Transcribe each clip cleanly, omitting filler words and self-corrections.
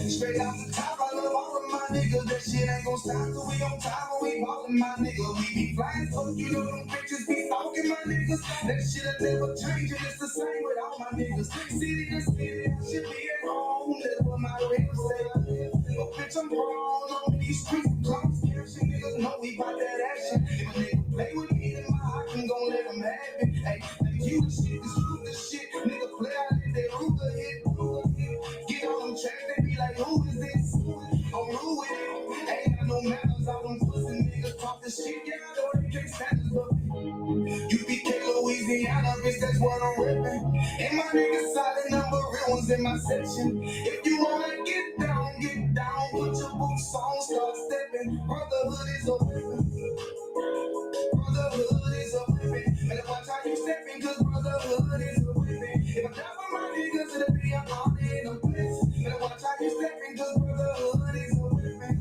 Straight off the top, I love all of my niggas. That shit ain't gon' stop till we on top and we ballin' my nigga. We be flying, so you know them bitches be stalking my niggas. That shit'll never change, and it's the same with all my niggas. City to city, I should be at home. That's what my real say. But bitch, I'm grown on these streets. Clowns, catching niggas know we bout that action. If a nigga play with me, then my heart can gon' let him have it. Hey, thank you, the shit, this truth, the shit. Nigga play out in that Ruger hit. Get on them tracks, they be like, who is this? I'm rude with it. Ain't got no manners, all them pussy niggas talk the shit. Yeah, I know they can't stand us, but UPK, Louisiana, bitch, that's what I'm reppin'. And my niggas solid, number real ones in my section. If you wanna get down, put your boots on, start stepping. Brotherhood is a weapon. Brotherhood is a weapon. Better watch how you stepping, cause brotherhood is a weapon. If I die for my niggas, it'll be an honor and a bliss. Better watch how you stepping, cause brotherhood is a weapon.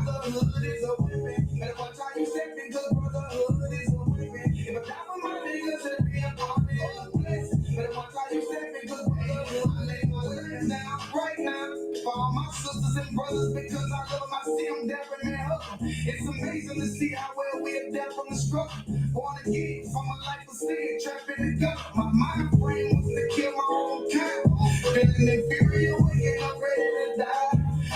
Brotherhood is a weapon. Better watch how you stepping, cause brotherhood is a weapon. If I die for my niggas, it'll be an honor and a bliss. Better watch how you stepping, cause brotherhood is a weapon. Now, right now, for all my sisters and brothers, because I love them, I see them dapping and hugging. It's amazing to see how well we adapt from the struggle. Born again from a life of sin, trapped in the gut. My mind frame was to kill my own kind. Feeling inferior, waking up ready to die.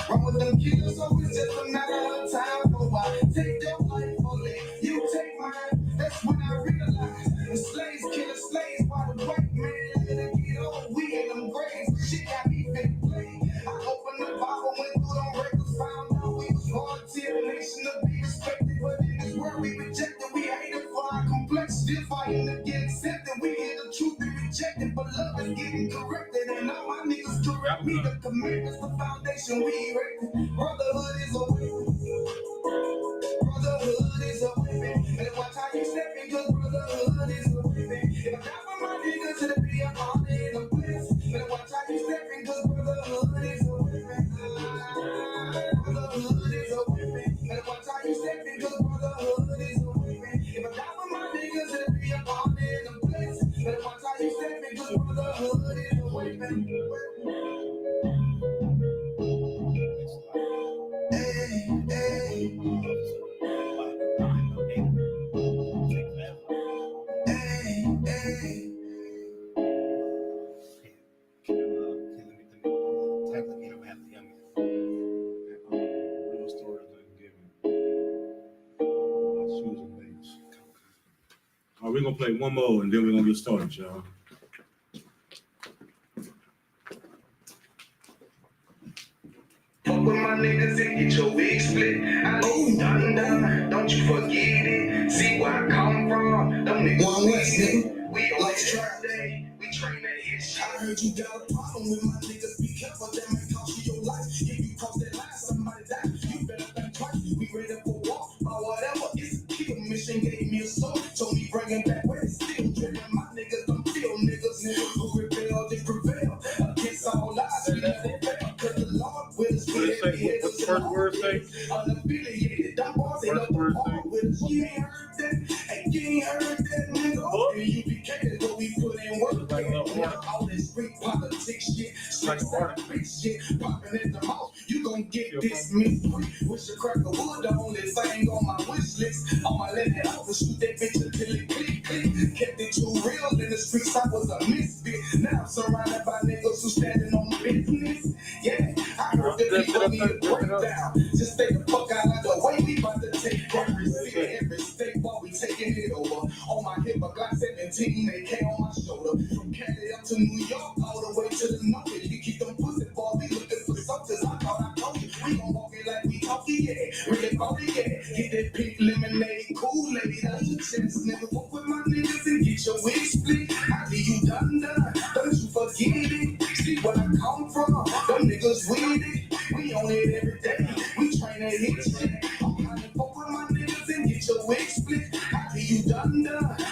Run with them killers, so it's just a matter of time. Oh, I take your life fully, you take mine. That's when I realized the slaves killing slaves while the white man let it get old. We in them graves, shit got me fit play. I opened the Bible, went through them records, found out we was royalty, a nation to be respected. But in this world we rejected, we hated for our complex, still fighting to get accepted. We hear the truth and reject it, but love is getting corrected. And all my niggas correct me, the commandments, the foundation we erected. Brotherhood is a weapon. Brotherhood is a weapon. Better watch how you stepping, cause brotherhood is a weapon. If I die for my niggas, it'll be an honor and a bliss. Better watch how you stepping, cause brotherhood is a weapon. Brotherhood is a weapon. Better watch how you stepping, cause brotherhood is a weapon. If I die for my niggas, it'll be an honor and a bliss. Better watch how you stepping, cause brotherhood is a weapon. Hey, hey. We're gonna play one more and then we're gonna get started, y'all. Fuck with my niggas and get your wig split. I lay done, don't you forget it. See where I come from, them niggas we on trap day, we train that hit shit. I heard you got a problem with my niggas, be careful, that may cost you your life. If you cross that line, somebody die, you better think twice. We ready for war, or whatever, it's a kill mission, gave me a soul, told me bring him back, where it's still dripping. My niggas, them field niggas, who rebel, they prevail, against all odds, we never fail, cause the Lord will us. What's the first word say? Unaffiliated, them boys ain't up to par with us. You ain't heard that, and you ain't heard that, nigga. And UPK is what we put in work. All this street politics shit, straight big shit, popping at the mouth. You gon' get this me. Wish a crack of wood, the only thing on my wish list. On my left hand, I would shoot that bitch until it click, click. Kept it too real in the streets, I was a misfit. Now I'm surrounded by niggas who standing on business. Yeah, I heard that people need a breakdown. Just stay the fuck out of the way. We about to take every city, every state while we taking it over. On my hip, a Glock 17, AK on my shoulder. to New York, all the way to the north. You keep them pussy boys, be looking for something. I thought I told you, we gon' walk it like we talking, yeah. Really bought it, yeah. Get that pink lemonade, Kool-Aid, that's your chance, nigga. Fuck with my niggas and get your wig split. I leave you done, don't you forget it. See where I come from, them niggas with it. We on it every day, we tryna hit shit. I'm trying to fuck with my niggas and get your wig split. I leave you done,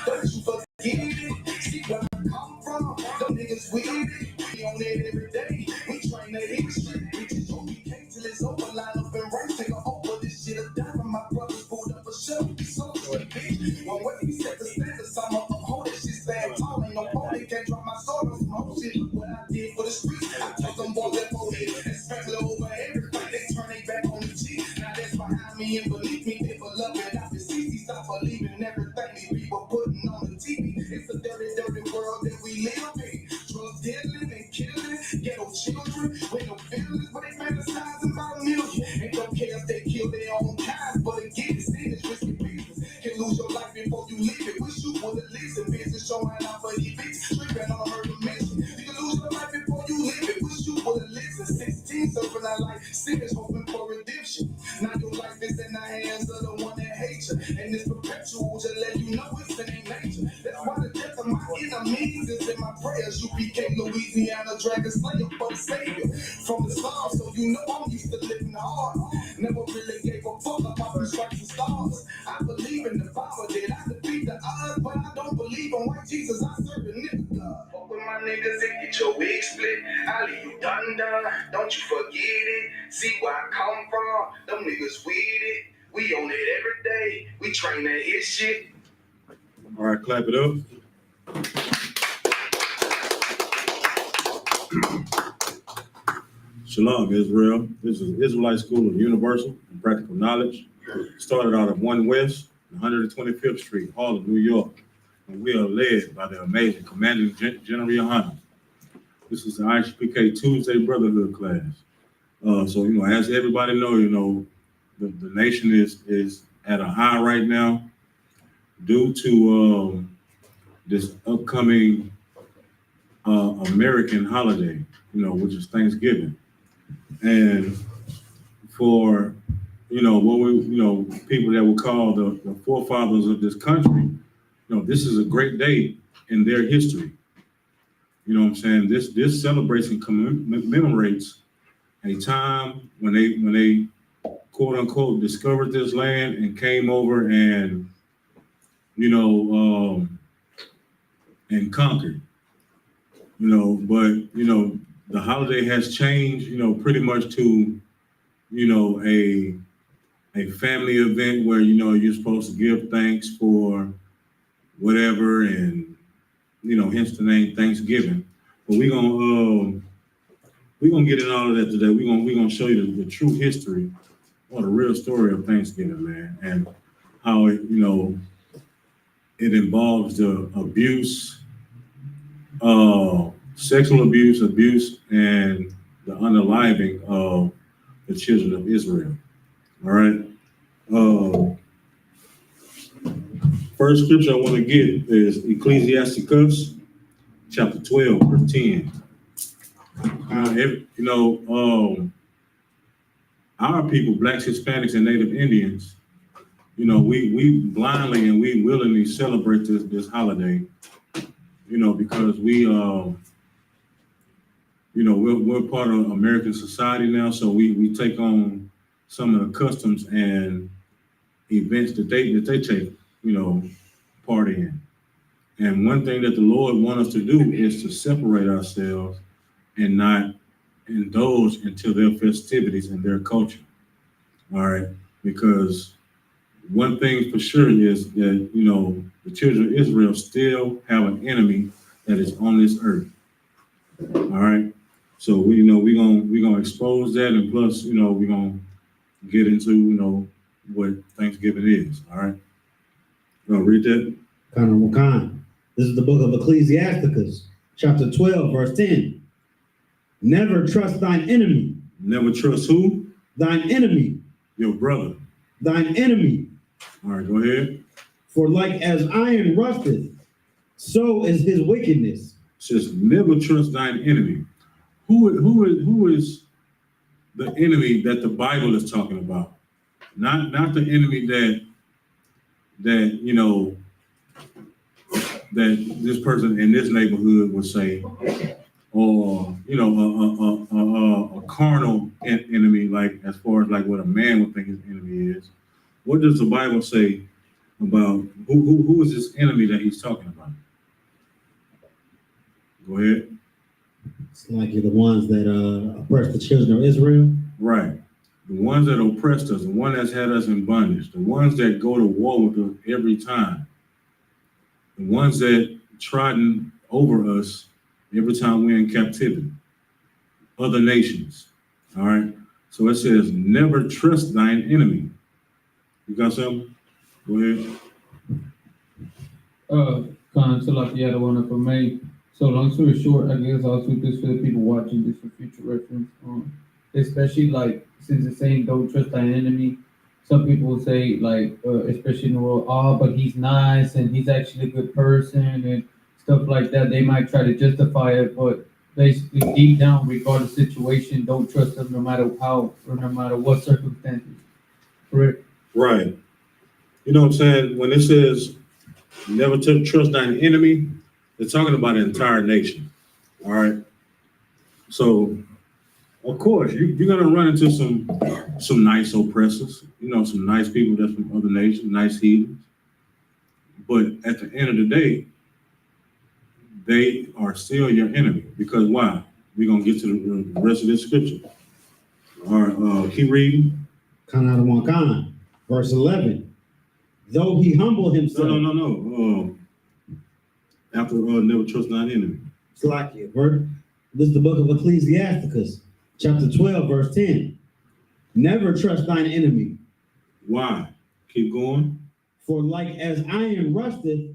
don't you forget it. See where I come from, them niggas with it. We on it every day, we tryna hit shit. We just UPK till it's over, line up and race, take a over. This shit a dime, my brothers pulled up a show. So sweet, bitch. One way we set the standards, I'm up, hold that shit stand tall. Ain't no pony, can't drop my sword on some whole shit. What I did for the streets, I took them boys that fold it and sprinkle over everything. They turn they back on the cheek. Now that's behind me and believe me, people love it. I can see, stop believing everything these people putting on the TV. It's a dirty, dirty world that we live in. Drug dealing and killing, ghetto children with no feelings, but they fantasizing about a million. Ain't don't care if they kill their own kind, but again, it's in this risky business. Can lose your life before you leave it. Wish you would've listened, business showing out for these bitches, tripping on a murder mission. You can lose your life before you leave it. Wish you would've listened. 16 serving our life, sinners hoping for redemption. Now your life is in the hands of the one that hates you, and it's perpetual to let you know it's in their nature. That's why the death of my enemies is in my prayers. UPK, Louisiana, Dragon Slayer for the Savior from the stars. So you know I'm used to living hard. Never really gave a fuck about the stripes and stars. I believe in the Bible that I defeat the odds, but I don't believe in white Jesus. I serve a nigga God. Fuck with my niggas and get your wig split. I leave you done, don't you forget it. See where I come from, them niggas with it. We on it every day. We train that hit shit. All right, clap it up. Shalom, Israel. This is Israelite School of Universal and Practical Knowledge. Started out at 1 West, 125th Street, Harlem, New York. And we are led by the amazing Commanding General YAHANNA. This is the I.S.U.P.K. Tuesday Brotherhood class. So, as everybody know, the nation is at a high right now due to this upcoming American holiday, which is Thanksgiving. And for, what we, people that we call the forefathers of this country, this is a great day in their history. You know what I'm saying? This celebration commemorates a time when they quote unquote discovered this land and came over and, and conquered. But the holiday has changed, pretty much to, a family event where, you're supposed to give thanks for whatever, and, hence the name Thanksgiving. But we're gonna get in all of that today. We're gonna show you the true history or the real story of Thanksgiving, man, and how it, it involves the abuse, sexual abuse, and the unaliving of the children of Israel. All right. First scripture I want to get is Ecclesiasticus chapter 12, verse 10. Our people, Blacks, Hispanics, and Native Indians, we blindly and we willingly celebrate this holiday, because we're part of American society now, so we take on some of the customs and events that they take, part in. And one thing that the Lord wants us to do is to separate ourselves and not indulge into their festivities and their culture. All right, because one thing for sure is that the children of Israel still have an enemy that is on this earth. All right, so we're gonna expose that, and plus we're gonna get into what Thanksgiving is. All right, you want to read that? Khan. This is the book of Ecclesiasticus, chapter 12, verse 10. Never trust thine enemy. Never trust who? Thine enemy. Your brother. Thine enemy. All right, go ahead. For like as iron rusteth, so is his wickedness. says, never trust thine enemy. Who is the enemy that the Bible is talking about? Not the enemy that you know that this person in this neighborhood would say, or you know, a carnal enemy, like as far as like what a man would think his enemy is. What does the Bible say about who is this enemy that he's talking about? Go ahead. It's like you're the ones that oppress the children of Israel. Right. The ones that oppressed us, the one that's had us in bondage, the ones that go to war with us every time, the ones that trodden over us every time we're in captivity, other nations. All right. So it says, never trust thine enemy. You got something? Go ahead. Kind of like the other one for me. So long story short, I guess I'll do this for the people watching this for future reference. Especially like since it's saying don't trust thy enemy. Some people will say like, especially in the world, oh, but he's nice and he's actually a good person and stuff like that. They might try to justify it, but basically deep down, regardless of situation, don't trust them no matter how or no matter what circumstances. Correct? Right. You know what I'm saying? When it says never trust thine enemy, it's talking about an entire nation. All right. So of course you're gonna run into some nice oppressors, you know, some nice people that's from other nations, nice heathens. But at the end of the day, they are still your enemy. Because why? We're gonna get to the rest of this scripture. All right, keep reading. Kanadawankan, verse 11. Though he humble himself. No. After never trust thine enemy. Slakia, this is the book of Ecclesiasticus, chapter 12, verse 10. Never trust thine enemy. Why? Keep going. For like as iron rusteth,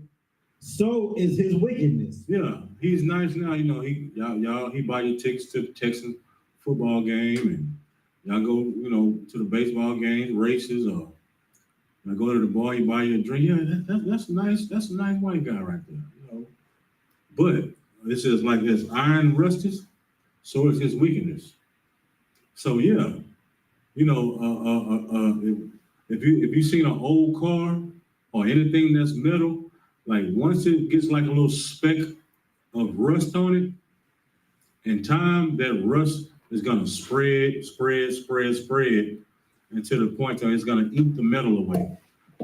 so is his wickedness. Yeah, he's nice now. You know, he buy your tickets to the Texas football game, and y'all go, you know, to the baseball games, races, or I go to the bar, you buy your drink. Yeah, that's nice. That's a nice white guy right there. You know, but it says like this: iron rusteth, so is his wickedness. So yeah, you know, if you seen an old car or anything that's metal, like once it gets like a little speck of rust on it, in time that rust is gonna spread until the point that it's gonna eat the metal away.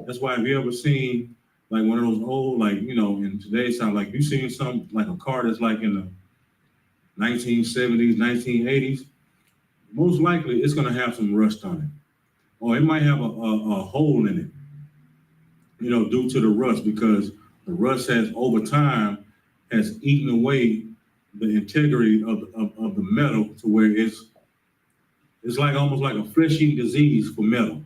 That's why if you ever seen like one of those old, like, you know, in today's time, like you seen something like a car that's like in the 1970s, 1980s, most likely it's gonna have some rust on it. Or it might have a hole in it, you know, due to the rust, because the rust has over time has eaten away the integrity of the metal to where it's like almost like a flesh-eating disease for metal.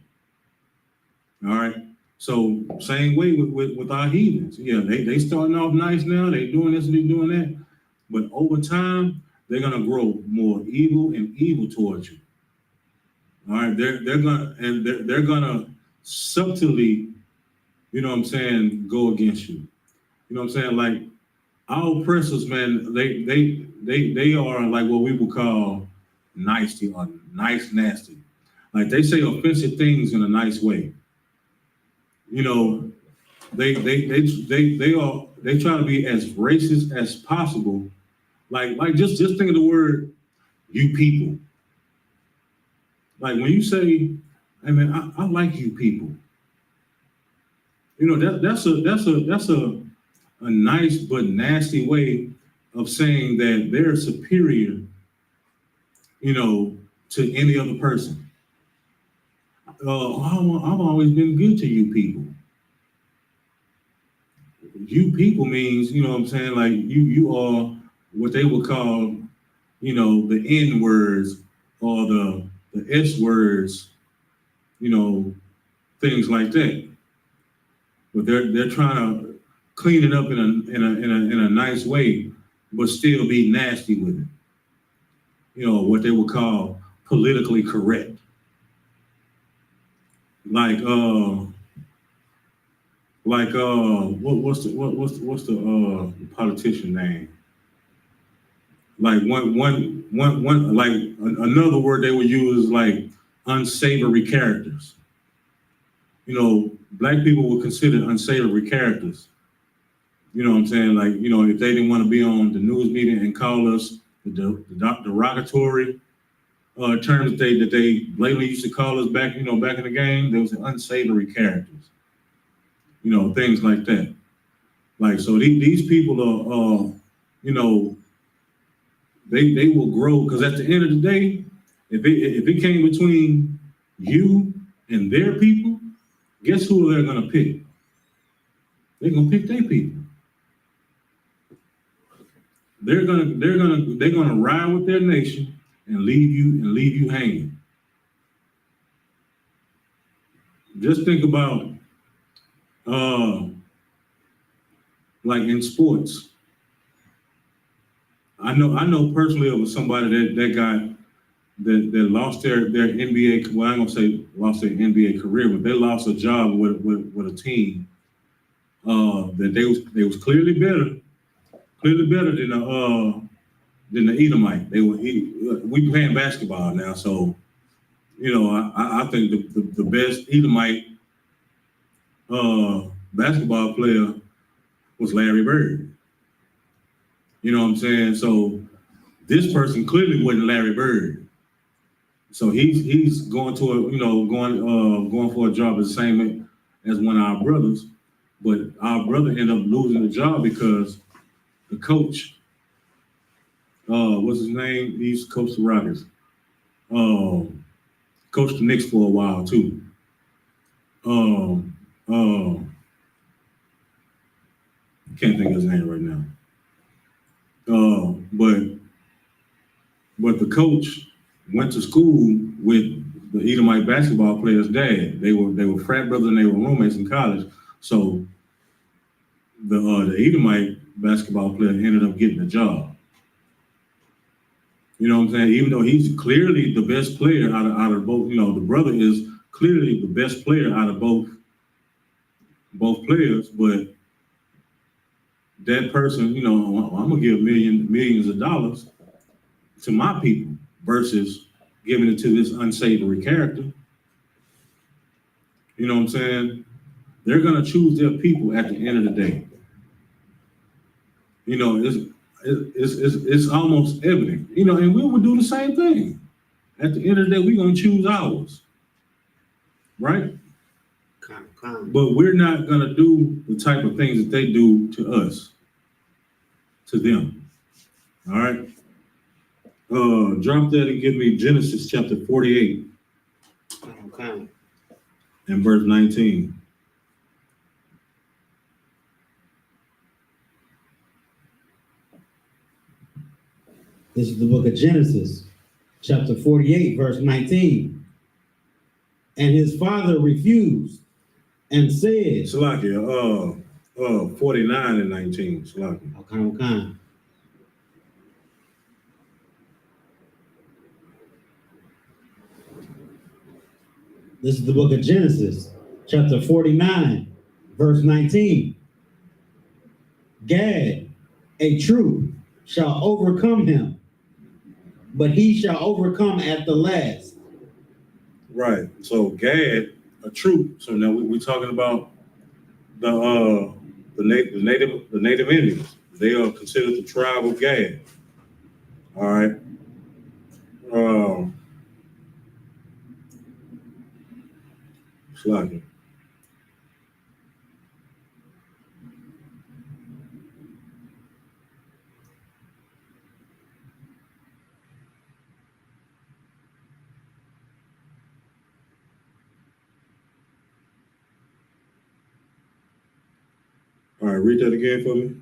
All right. So same way with our heathens. Yeah, they starting off nice now. They doing this and they doing that, but over time they're gonna grow more evil and evil towards you. All right, they're gonna subtly, you know what I'm saying, go against you. You know what I'm saying? Like our oppressors, man, they are like what we would call nasty or nice nasty. Like they say offensive things in a nice way. You know, they try to be as racist as possible. Like just think of the word you people. Like when you say, hey man, I like you people. You know, that's a nice but nasty way of saying that they're superior, you know, to any other person. I've always been good to you people. You people means, you know what I'm saying, like you are what they would call, you know, the N words or the S words, you know, things like that. But they're trying to clean it up in a nice way, but still be nasty with it. You know, what they would call politically correct. Like what's the politician name? like another word they would use is like unsavory characters. You know, black people were considered unsavory characters. You know what I'm saying? Like, you know, if they didn't want to be on the news media and call us the derogatory terms that they blatantly used to call us back, you know, back in the game, there was unsavory characters. You know, things like that. Like, so these people are, you know, they will grow, because at the end of the day, if it came between you and their people, guess who they're gonna pick? They're gonna pick their people. They're gonna ride with their nation and leave you hanging. Just think about like in sports. I know personally of somebody that lost their NBA. Well, I'm gonna say lost their NBA career, but they lost a job with a team that they was clearly better than the Edomite. We playing basketball now, so you know I think the best Edomite basketball player was Larry Bird. You know what I'm saying? So this person clearly wasn't Larry Bird. So he's going to going for a job the same as one of our brothers, but our brother ended up losing the job because the coach, what's his name? He's coached the Rockets. Coached the Knicks for a while too. Can't think of his name right now. But the coach went to school with the Edomite basketball player's dad. They were frat brothers and they were roommates in college. So the Edomite basketball player ended up getting a job. You know what I'm saying? Even though he's clearly the best player out of both, you know, the brother is clearly the best player out of both players, but that person, you know, I'm gonna give millions of dollars to my people versus giving it to this unsavory character. You know what I'm saying? They're gonna choose their people at the end of the day. You know, it's almost evident. You know, and we would do the same thing. At the end of the day, we're gonna choose ours, right? But we're not gonna do the type of things that they do to us, to them. All right. Drop that and give me Genesis chapter 48 and verse 19. This is the book of Genesis, chapter 48, verse 19. And his father refused and said, Salakia, 49 and 19. Salakia. Okay. This is the book of Genesis, chapter 49, verse 19. Gad, a troop, shall overcome him, but he shall overcome at the last. Right. So Gad, a troop. So now we're talking about the native Indians. They are considered the tribe of Gad. All right. Slacking. All right, read that again for me.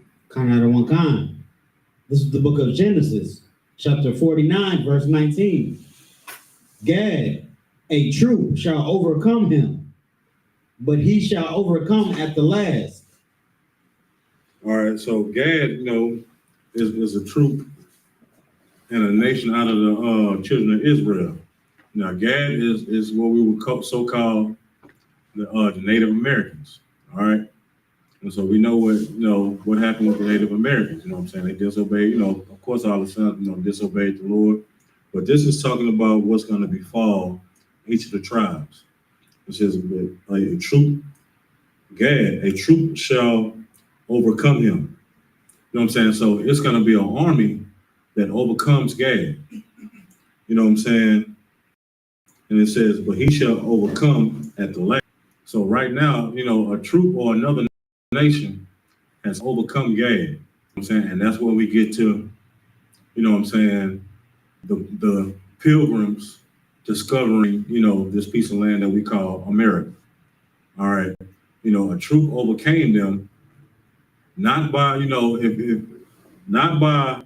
This is the book of Genesis, chapter 49, verse 19. Gad, a troop shall overcome him, but he shall overcome at the last. All right, so Gad, you know, is a troop and a nation out of the children of Israel. Now, Gad is what we would so-called the Native Americans. All right. And so we know what happened with the Native Americans. You know what I'm saying? They disobeyed. Of course, all the sons, disobeyed the Lord. But this is talking about what's going to befall each of the tribes. It says, a troop, Gad, a troop shall overcome him. You know what I'm saying? So it's going to be an army that overcomes Gad. You know what I'm saying? And it says, but he shall overcome at the last. So right now, a troop or another nation has overcome Gad. You know what I'm saying? And that's where we get to, you know what I'm saying, the pilgrims discovering, this piece of land that we call America. All right. A troop overcame them, not by, not by,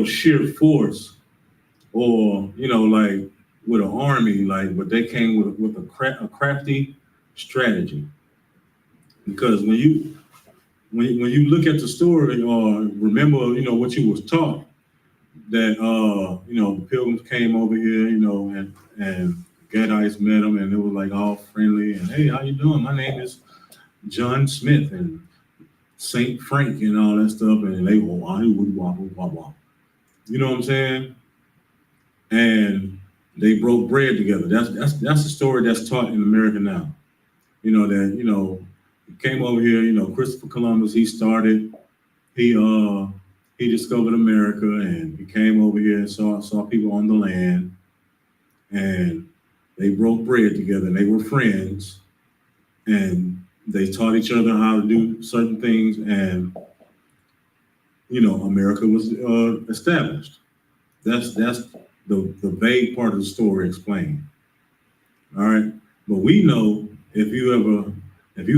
sheer force or, like with an army, but they came with a crafty strategy. Because when you look at the story or remember, what you was taught, that the pilgrims came over here, and Gadites met them, and it was like all friendly and, hey, how you doing? My name is John Smith and Saint Frank and all that stuff, and they go, you know what I'm saying? And they broke bread together. That's the story that's taught in America now. That he came over here. Christopher Columbus. He discovered America, and he came over here and saw people on the land, and they broke bread together, and they were friends, and they taught each other how to do certain things, and America was established. That's the vague part of the story explained. All right, but we know if you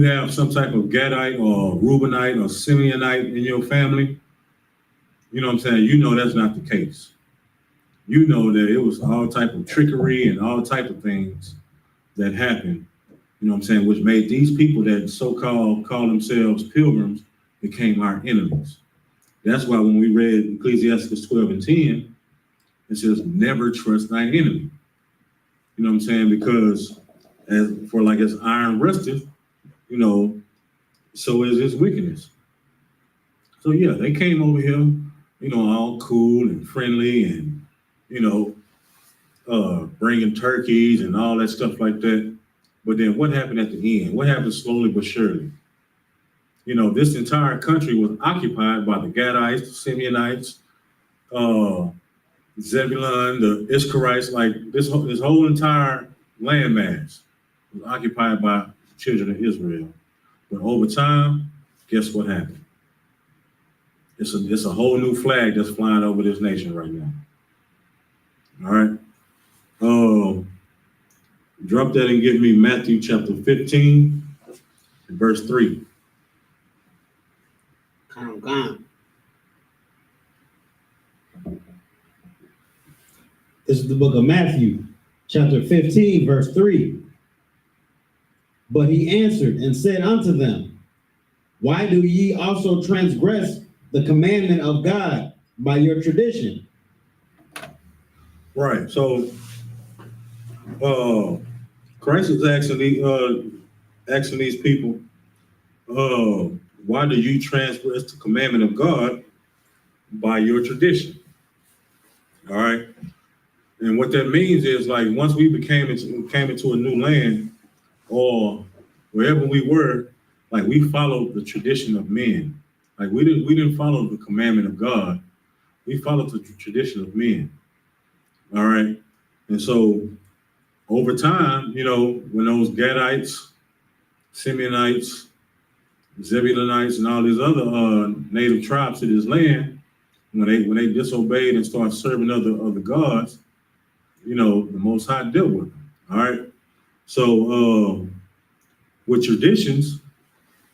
have some type of Gadite or Reubenite or Simeonite in your family, you know what I'm saying? That's not the case. That it was all type of trickery and all type of things that happened, which made these people that so-called call themselves pilgrims became our enemies. That's why when we read Ecclesiastes 12 and 10, it says, never trust thine enemy. You know what I'm saying? Because as iron rusteth, so is his wickedness. So yeah, they came over here, all cool and friendly and, bringing turkeys and all that stuff like that. But then what happened at the end? What happened slowly but surely? This entire country was occupied by the Gadites, the Simeonites, Zebulun, the Ishkarites, like this whole entire landmass was occupied by the children of Israel. But over time, guess what happened? It's a whole new flag that's flying over this nation right now. All right. Drop that and give me Matthew chapter 15, verse 3. Come. This is the book of Matthew, chapter 15, verse 3. But he answered and said unto them, why do ye also transgress the commandment of God by your tradition? Right. So Christ is asking these people, why do you transgress the commandment of God by your tradition? All right. And what that means is, like, once we came into a new land, or wherever we were, like, we followed the tradition of men. Like, we didn't follow the commandment of God. We followed the tradition of men. All right. And so over time, when those Gadites, Simeonites, Zebulunites, and all these other native tribes to this land, when they disobeyed and started serving other gods, the Most High dealt with them. All right. So with traditions,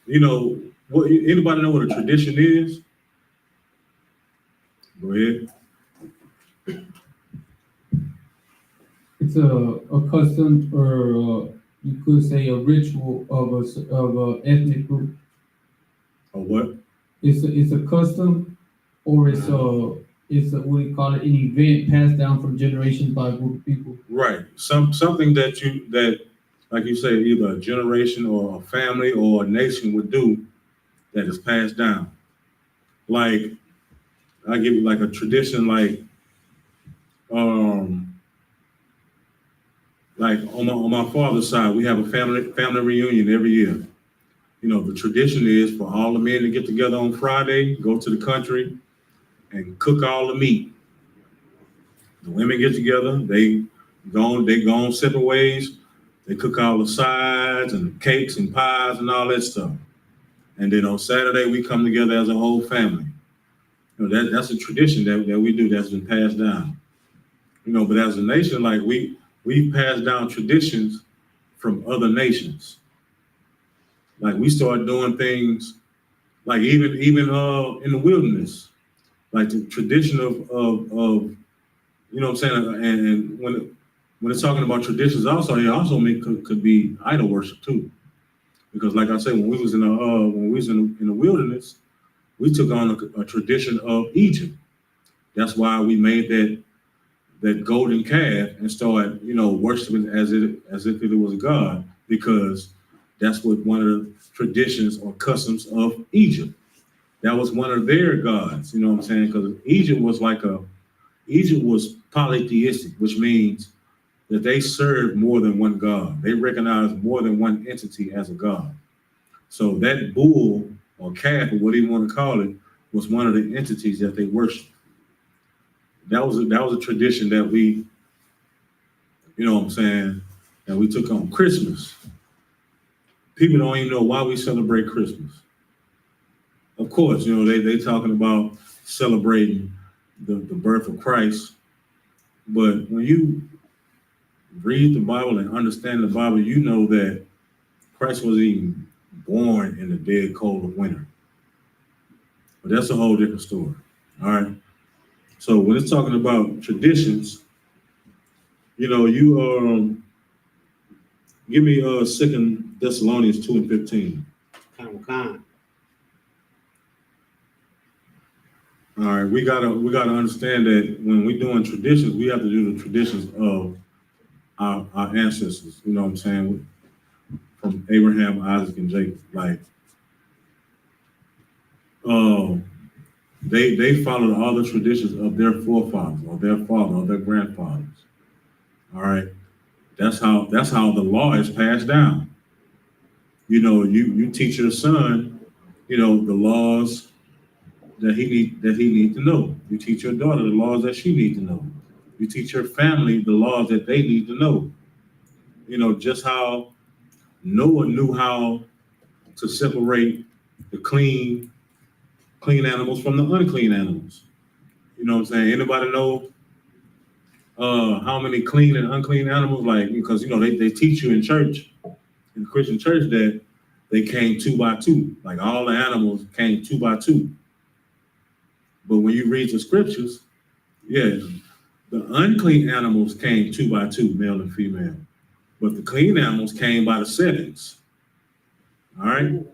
what anybody know what a tradition is? Go ahead. It's a custom, or you could say a ritual of a ethnic group. A what? It's a custom, or it's a what do you call it? An event passed down from generations by a group of people. Right. Something that like you say, either a generation or a family or a nation would do, that is passed down. Like, I give you like a tradition, like on my father's side, we have a family reunion every year. You know, the tradition is for all the men to get together on Friday, go to the country, and cook all the meat. The women get together, they go on separate ways. They cook all the sides and cakes and pies and all that stuff. And then on Saturday, we come together as a whole family. You know, that's a tradition that we do that's been passed down. You know, but as a nation, like we've passed down traditions from other nations. Like we started doing things like even in the wilderness, like the tradition of you know what I'm saying, and when it's talking about traditions, also it also could be idol worship too, because like I said, when we was in the wilderness, we took on a tradition of Egypt. That's why we made that golden calf and started, you know, worshiping as if it was a god, because that's what one of the traditions or customs of Egypt. That was one of their gods, you know what I'm saying? Because Egypt was polytheistic, which means that they served more than one god. They recognized more than one entity as a god. So that bull or calf, or whatever you want to call it, was one of the entities that they worshiped. That was a tradition that we, you know what I'm saying, that we took on. Christmas. People don't even know why we celebrate Christmas. Of course, you know, they talking about celebrating the birth of Christ. But when you read the Bible and understand the Bible, you know that Christ wasn't even born in the dead cold of winter. But that's a whole different story. All right. So when it's talking about traditions, you know, you give me 2 Thessalonians 2:15. Kind. All right, we gotta understand that when we're doing traditions, we have to do the traditions of our ancestors. You know what I'm saying? From Abraham, Isaac, and Jacob. Like, they followed all the traditions of their forefathers, or their father, or their grandfathers. All right, that's how the law is passed down. You know, you teach your son, you know, the laws that he need to know. You teach your daughter the laws that she needs to know. You teach your family the laws that they need to know. You know, just how Noah knew how to separate the clean animals from the unclean animals. You know what I'm saying? Anybody know how many clean and unclean animals? Like, because you know they teach you in church, in the Christian church, that they came 2 by 2. Like all the animals came 2 by 2. But when you read the scriptures, yeah, the unclean animals came 2 by 2, male and female. But the clean animals came by the sevens. All right?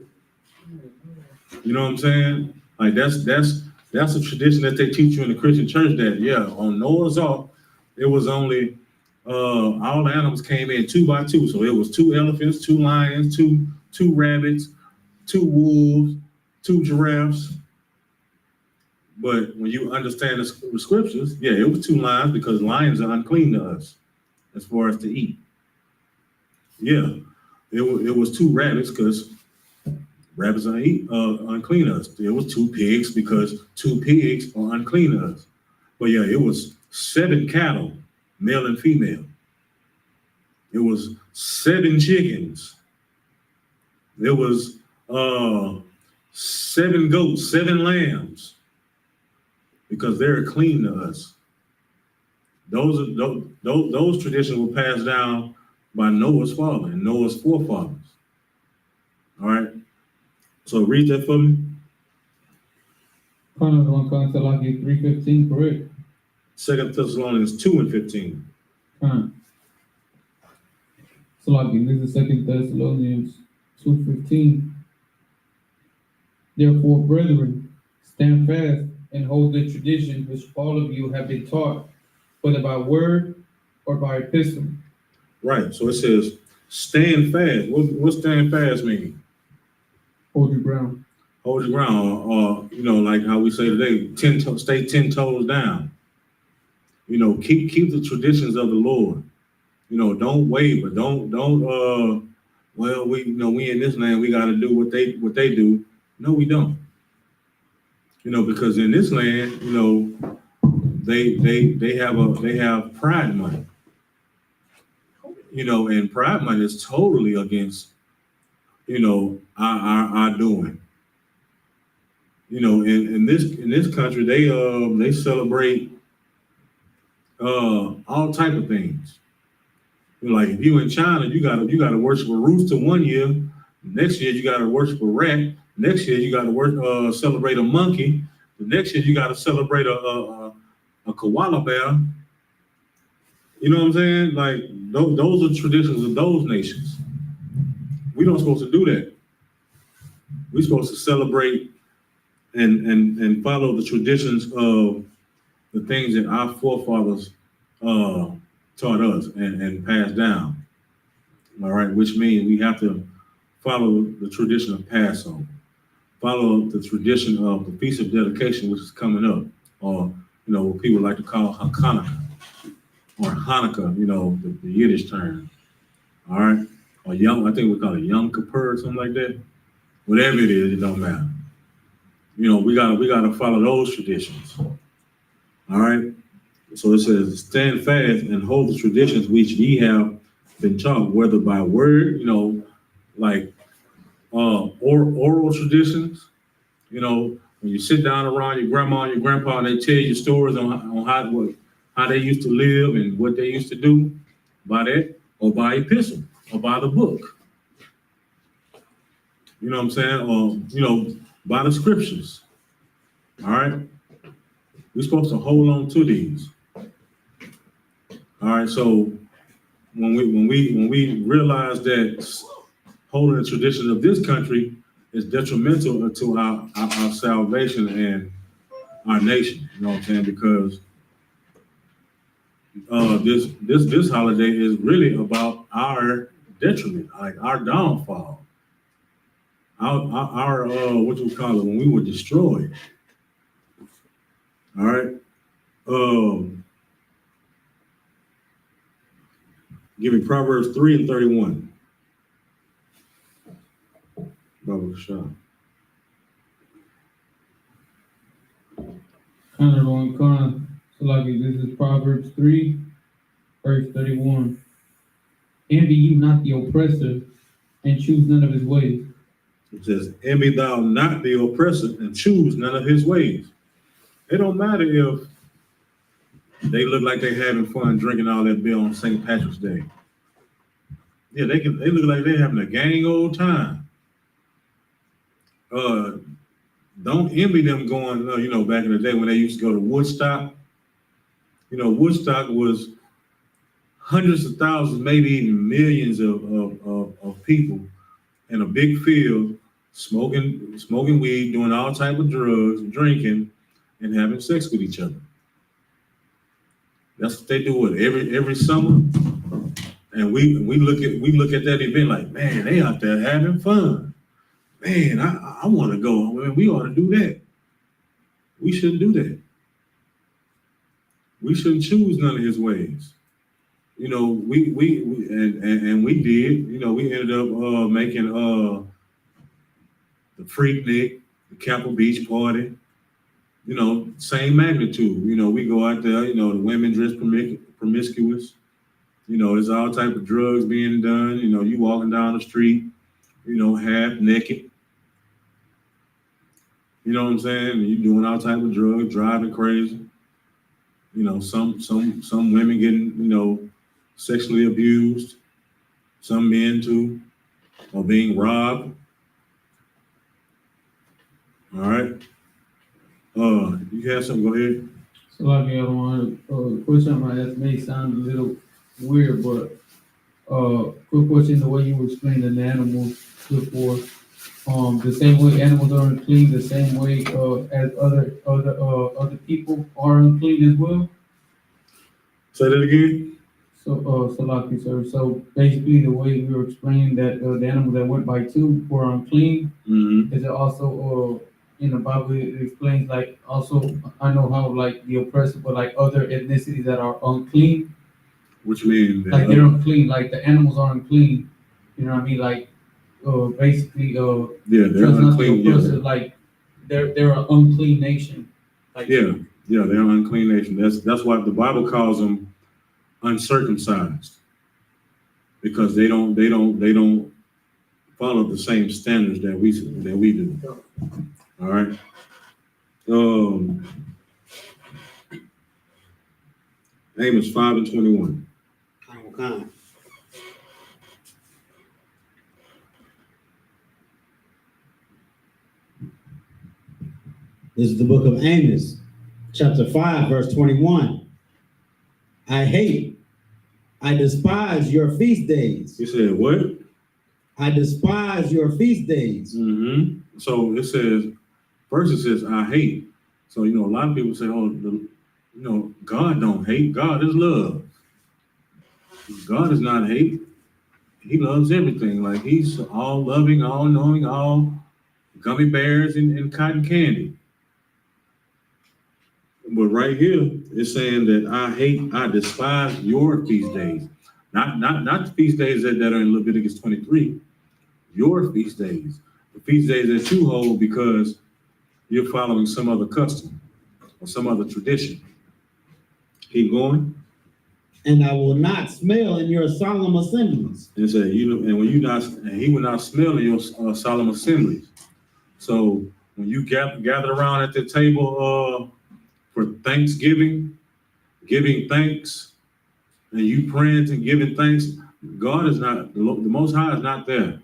You know what I'm saying? Like that's a tradition that they teach you in the Christian church, that on Noah's Ark, it was only all the animals came in 2 by 2. So it was 2 elephants, 2 lions, two rabbits, 2 wolves, 2 giraffes. But when you understand the scriptures, it was 2 lions, because lions are unclean to us as far as to eat. Yeah, it was 2 rabbits, because rabbits are unclean to us. It was 2 pigs, because 2 pigs are unclean to us. But it was 7 cattle, male and female. It was 7 chickens. There was 7 goats, 7 lambs, because they're clean to us. Those traditions were passed down by Noah's father and Noah's forefathers. All right. So read that for me. Kind of one concept like 3:15, correct? 2 Thessalonians 2:15. So like this is 2 Thessalonians 2:15. Therefore, brethren, stand fast and hold the tradition which all of you have been taught, whether by word or by epistle. Right. So it says, stand fast. What stand fast mean? Hold your ground. hold your ground, or you know, like how we say today, stay 10 toes down. You know, keep the traditions of the Lord. You know, don't waver. Don't well, we in this land, we got to do what they do. No, we don't. You know, because in this land, you know, they have pride money. You know, and pride money is totally against, you know, our doing. You know, in this country, they celebrate all type of things. You know, like if you in China, you gotta worship a rooster one year. Next year you gotta worship a rat. Next year you gotta celebrate a monkey. The next year you gotta celebrate a koala bear. You know what I'm saying? Like those are traditions of those nations. We don't supposed to do that. We're supposed to celebrate and follow the traditions of the things that our forefathers taught us and passed down. All right, which means we have to follow the tradition of Passover, follow the tradition of the Feast of Dedication, which is coming up, or you know what people like to call Hanukkah or Hanukkah, you know, the Yiddish term. All right, or I think we call it Yom Kippur or something like that. Whatever it is, it don't matter. You know, we gotta follow those traditions. All right. So it says, stand fast and hold the traditions which ye have been taught, whether by word, you know, like oral traditions. You know, when you sit down around your grandma and your grandpa and they tell you stories on how they used to live and what they used to do, by that, or by epistle, or by the book. You know what I'm saying? Or, you know, by the scriptures. All right? We're supposed to hold on to these. All right, so when we realize that holding the tradition of this country is detrimental to our salvation and our nation, you know what I'm saying? Because this holiday is really about our detriment, like our downfall, our what you call it, when we were destroyed. All right. Give me Proverbs 3:31. Baba Shah. So like this is Proverbs 3, verse 31. Envy you not the oppressor, and choose none of his ways. It says, envy thou not the oppressor, and choose none of his ways. It don't matter if they look like they having fun drinking all that beer on St. Patrick's Day. Yeah, they look like they're having a gang old time. Don't envy them going, you know, back in the day when they used to go to Woodstock. You know, Woodstock was hundreds of thousands, maybe even millions of people in a big field, smoking weed, doing all type of drugs, drinking, and having sex with each other. That's what they do with every summer. And we look at that event like, man, they out there having fun. Man, I want to go. Man, we ought to do that. We shouldn't do that. We shouldn't choose none of his ways. You know, we did. You know, we ended up making the Freaknik, the Capitol Beach party. You know, same magnitude. You know, we go out there. You know, the women dress promiscuous. You know, there's all type of drugs being done. You know, you walking down the street, you know, half naked. You know what I'm saying? You doing all type of drugs, driving crazy. You know, some women getting, you know, sexually abused. Some men too, or being robbed. All right. You have something? Go ahead. So like the other one, the question I'm gonna ask may sound a little weird, but quick question: the way you explained the animals before, the same way animals are unclean, the same way as other people are unclean as well. Say that again. So, Salaki, sir. So basically, the way we were explaining that the animals that went by two were unclean, is it also in the Bible it explains like also I know how like the oppressive, but like other ethnicities that are unclean, Which means like they're unclean, like the animals are unclean. You know what I mean? Like basically yeah, they're trust not the unclean. oppressive, like they're an unclean nation. Like Yeah, they're an unclean nation. That's why the Bible calls them uncircumcised, because they don't follow the same standards that we do. All right. Amos 5:21. Okay. This is the book of Amos, chapter 5, verse 21. I despise your feast days. He said what? I despise your feast days. Mm-hmm. So it says, first it says, I hate. So, a lot of people say, God don't hate. God is love. God is not hate. He loves everything. Like he's all loving, all knowing, all gummy bears and cotton candy. But right here, it's saying that I despise your feast days. Not the feast days that are in Leviticus 23, your feast days. The feast days that you hold because you're following some other custom or some other tradition. Keep going. And I will not smell in your solemn assemblies. And say, and when he will not smell in your solemn assemblies. So when you gather around at the table for Thanksgiving, giving thanks, and you praying and giving thanks, God is not, the Most High is not there.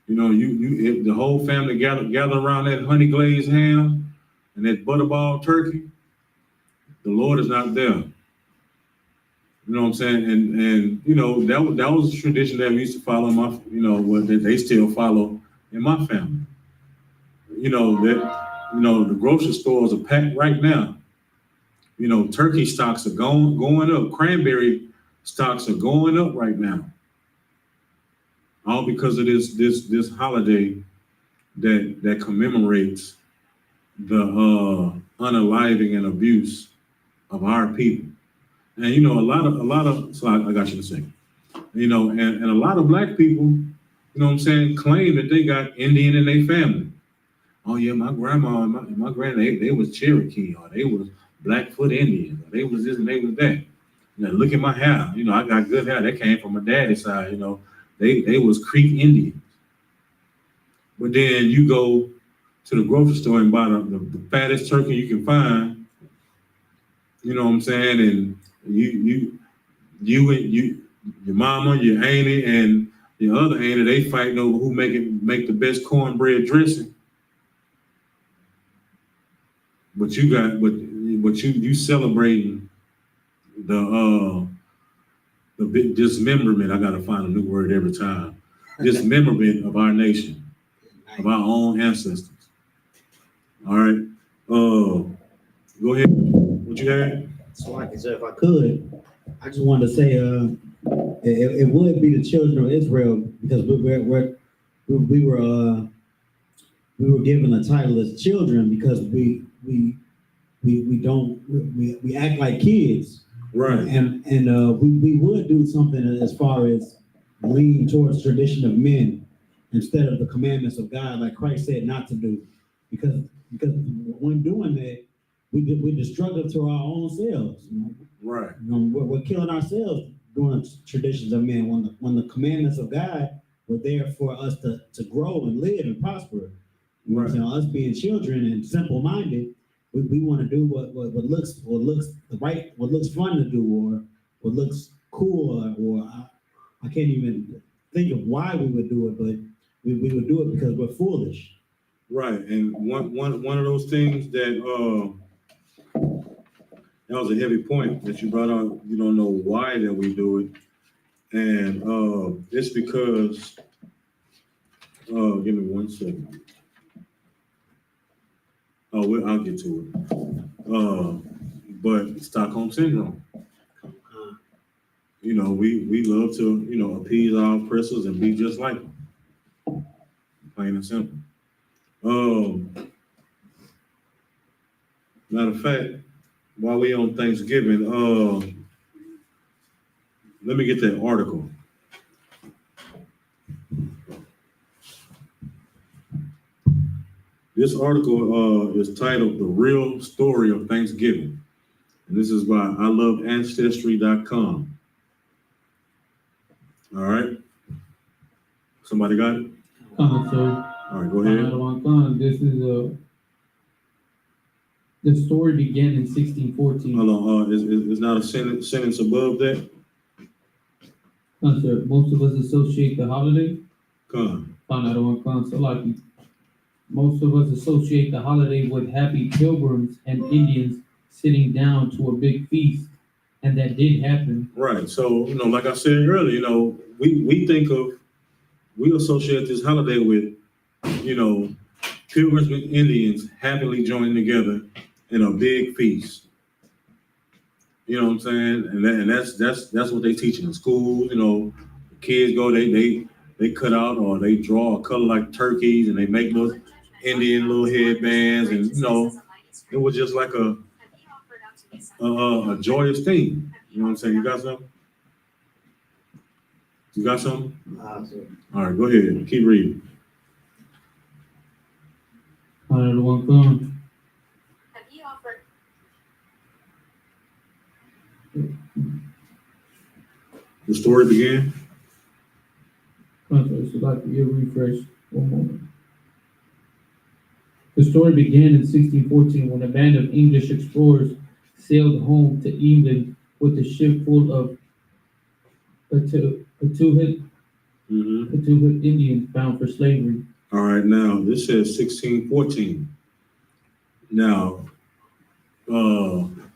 If the whole family gather around that honey glazed ham and that butterball turkey, the Lord is not there. You know what I'm saying? And that was a tradition that we used to follow what they still follow in my family. The grocery stores are packed right now. Turkey stocks are going up. Cranberry stocks are going up right now. All because of this holiday that commemorates the unaliving and abuse of our people. And a lot of so I got you to say, and a lot of black people, claim that they got Indian in their family. Oh yeah, my grandma and my granddad, they was Cherokee, or they was Blackfoot Indian, or they was this and they was that. Look at my hair. I got good hair. That came from my daddy's side. They was Creek Indians. But then you go to the grocery store and buy the fattest turkey you can find. You know what I'm saying? And you your mama, your auntie, and your other auntie, they fighting over who make the best cornbread dressing. But you celebrating the big dismemberment. I gotta find a new word every time. Dismemberment of our nation, of our own ancestors. All right. Go ahead. What you had? So like I said, if I could, I just wanted to say it would be the children of Israel, because we were given a title as children because we act like kids, right? And we would do something as far as lean towards tradition of men instead of the commandments of God, like Christ said not to do, because when doing that, we're destructive to our own selves. Right. We're killing ourselves doing traditions of men when the commandments of God were there for us to grow and live and prosper. Right. Us being children and simple-minded, we want to do what looks right, what looks fun to do, or what looks cool, or I can't even think of why we would do it, but we would do it because we're foolish. Right. And one of those things that was a heavy point that you brought on. You don't know why that we do it, and it's because give me 1 second. I'll get to it. But Stockholm syndrome. you know, we love to, you know, appease our oppressors and be just like them. Plain and simple. Matter of fact, while we on Thanksgiving, let me get that article. This article is titled "The Real Story of Thanksgiving," and this is by ILoveAncestry.com. All right, somebody got it? Sir. All right, go ahead. This is the story began in 1614. Hold on, is not a sentence above that? Sir, most of us associate the holiday. Come. So like most of us associate the holiday with happy pilgrims and Indians sitting down to a big feast, and that did happen. Right. So, you know, like I said earlier, you know, we associate this holiday with, you know, pilgrims and Indians happily joining together in a big feast. You know what I'm saying? And that's what they teach in school. You know, kids go, they cut out or they draw a color like turkeys and they make those Indian little headbands, and you know, it was just like a joyous thing. You know what I'm saying? You got something? You got something? All right, go ahead. Keep reading. The story began. So like to get refreshed. One moment. The story began in 1614 when a band of English explorers sailed home to England with a ship full of Patuhut Indians bound for slavery. All right, now this says 1614. Now,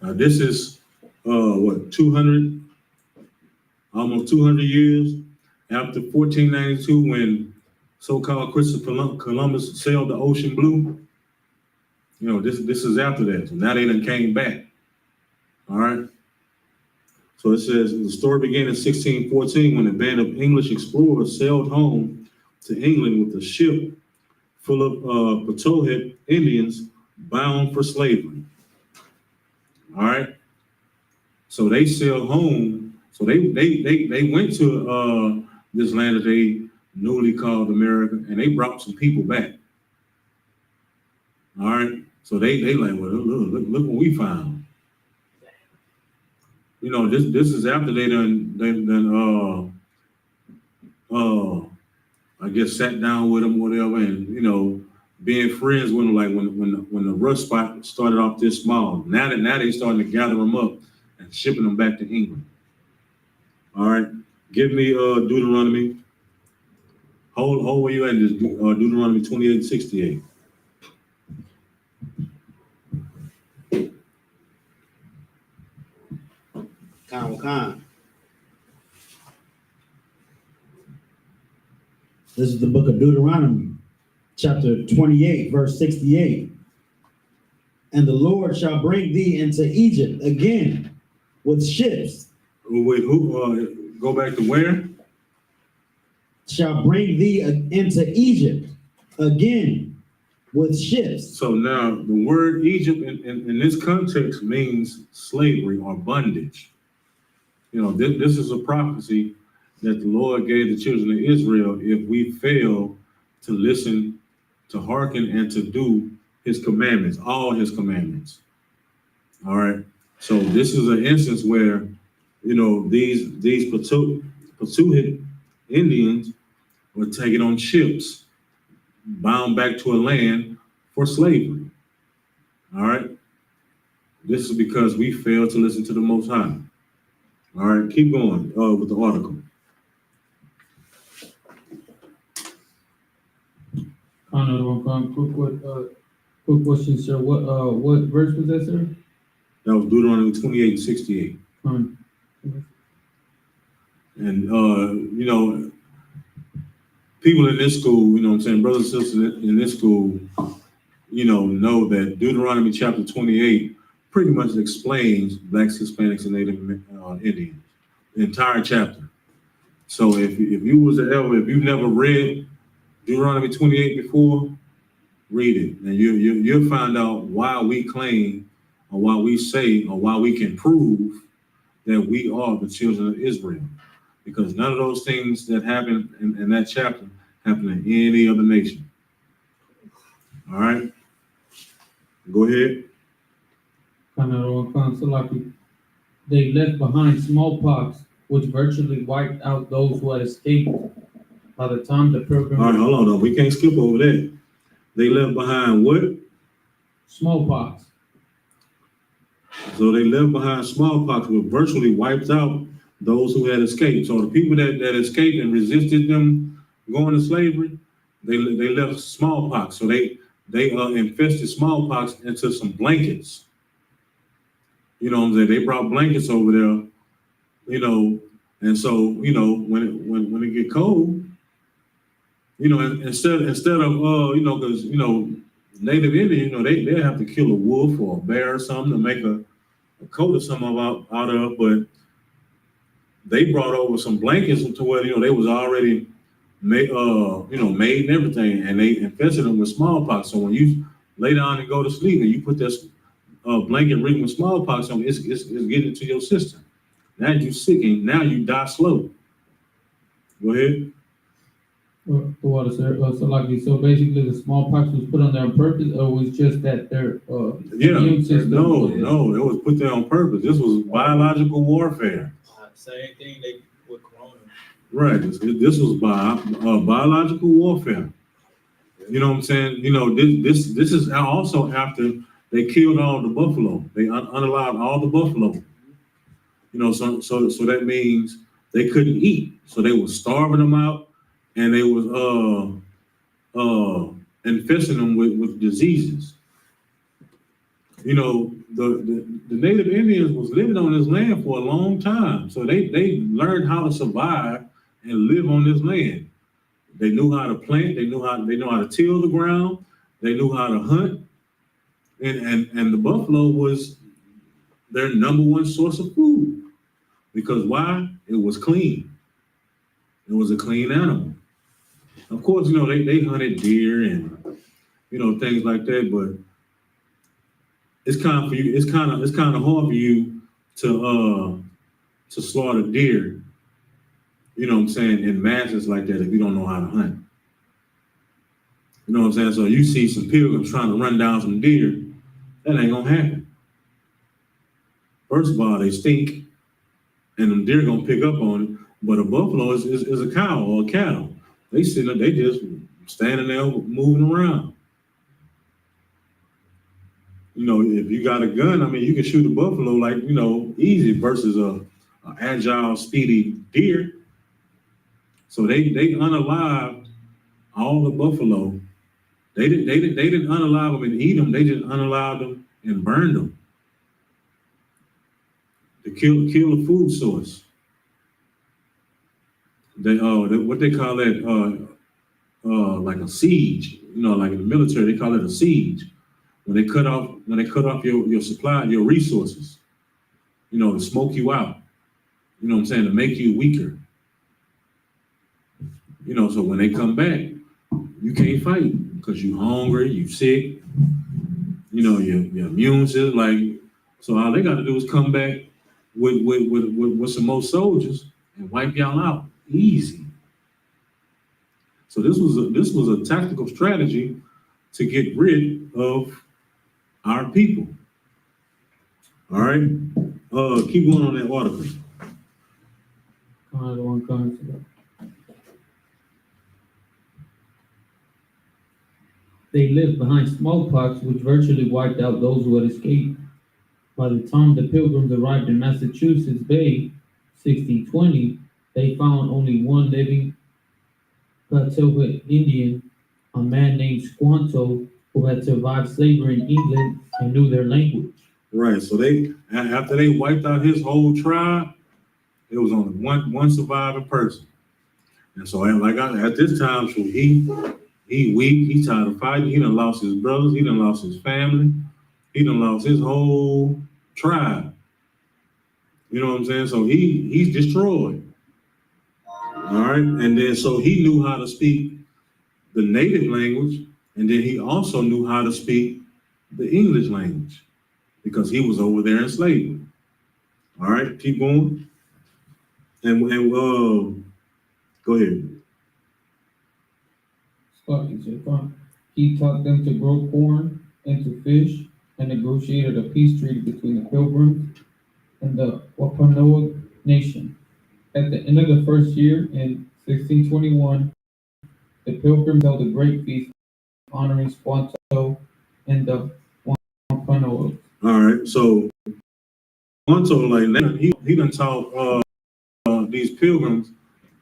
this is what, 200, almost 200 years after 1492, when so-called Christopher Columbus sailed the ocean blue. You know, this is after that. So now they done came back. All right. So it says the story began in 1614 when a band of English explorers sailed home to England with a ship full of Patuhut Indians bound for slavery. All right. So they sailed home. So they went to this land that they newly called America, and they brought some people back. All right. So they like, well, look what we found. You know, this is after they I guess sat down with them, whatever, and you know, being friends with them. Like when the rush spot started off this small, now they starting to gather them up and shipping them back to England. All right, give me Deuteronomy. Hold where you at? This Deuteronomy 28:68. Khan. This is the book of Deuteronomy, chapter 28, verse 68. And the Lord shall bring thee into Egypt again with ships. Wait, who? Go back to where? Shall bring thee into Egypt again with ships. So now the word Egypt in this context means slavery or bondage. You know, this is a prophecy that the Lord gave the children of Israel if we fail to listen, to hearken, and to do his commandments, all his commandments. All right. So this is an instance where, you know, these Patuhut Indians were taken on ships, bound back to a land for slavery. All right. This is because we failed to listen to the Most High. All right, keep going with the article. Quick question, sir. What verse was that, sir? That was Deuteronomy 28:68. And you know, people in this school, you know what I'm saying, brothers and sisters in this school, you know that Deuteronomy chapter 28 pretty much explains blacks, Hispanics, and Native Indians. entire chapter. So if you've never read Deuteronomy 28 before, read it, and you'll find out why we claim, or why we say, or why we can prove that we are the children of Israel. Because none of those things that happen in that chapter happen in any other nation. All right, go ahead. They left behind smallpox, which virtually wiped out those who had escaped. By the time the pilgrims... All right, hold on, though. We can't skip over that. They left behind what? Smallpox. So they left behind smallpox, which virtually wiped out those who had escaped. So the people that escaped and resisted them going to slavery, they left smallpox. So they infested smallpox into some blankets. You know what I'm saying? They brought blankets over there, you know, and so, you know, when it get cold, you know, instead of you know, because, you know, Native Indian, you know, they have to kill a wolf or a bear or something to make a coat or something out of, but they brought over some blankets to where, you know, they was already made, you know, made and everything, and they infested them with smallpox. So when you lay down and go to sleep and you put this blanket ring with smallpox on, it's getting into your system. Now you're sick and now you die slow. Go ahead. So basically the smallpox was put on there on purpose, or was just that their immune system? No, it was put there on purpose. This was biological warfare. Same thing they with Corona. Right. This was biological warfare. You know what I'm saying? You know, this is also after they killed all the buffalo. They unallowed all the buffalo. You know, so that means they couldn't eat. So they were starving them out, and they was infesting them with diseases. You know, the Native Indians was living on this land for a long time. So they learned how to survive and live on this land. They knew how to plant, they knew how to till the ground, they knew how to hunt. And the buffalo was their number one source of food. Because why? It was clean. It was a clean animal. Of course, you know, they hunted deer and, you know, things like that, but it's kind of hard for you to slaughter deer, you know what I'm saying, in masses like that if you don't know how to hunt. You know what I'm saying? So you see some pilgrims trying to run down some deer, that ain't gonna happen. First of all, they stink, and them deer gonna pick up on it. But a buffalo is a cow or a cattle. They sitting there, they just standing there moving around. You know, if you got a gun, I mean, you can shoot a buffalo like, you know, easy versus a agile, speedy deer. So they unalived all the buffalo. They didn't unalive them and eat them. They just unalived them and burned them to kill the food source. They what they call that like a siege. You know, like in the military, they call it a siege. When they cut off your supply, your resources, you know, to smoke you out, you know what I'm saying, to make you weaker. You know, so when they come back, you can't fight because you hungry, you sick, you know, your immune system, like, so all they got to do is come back with some more soldiers and wipe y'all out easy. So this was a tactical strategy to get rid of our people. All right, keep going on that article. They left behind smallpox, which virtually wiped out those who had escaped. By the time the pilgrims arrived in Massachusetts Bay, 1620, they found only one living Catawba Indian, a man named Squanto, who had survived slavery in England and knew their language. Right. So after they wiped out his whole tribe, it was only one surviving person. And so, at this time, so he weak, he tired of fighting. He done lost his brothers. He done lost his family. He done lost his whole tribe. You You know what I'm saying? So he's destroyed. All right. And then so he knew how to speak the native language, and then he also knew how to speak the English language because he was over there in slavery. All right, keep going. And go ahead. He taught them to grow corn and to fish, and negotiated a peace treaty between the Pilgrims and the Wampanoag nation. At the end of the first year, in 1621, the Pilgrims held a great feast honoring Squanto and the Wampanoag. All right, so Squanto, like now, he done taught these pilgrims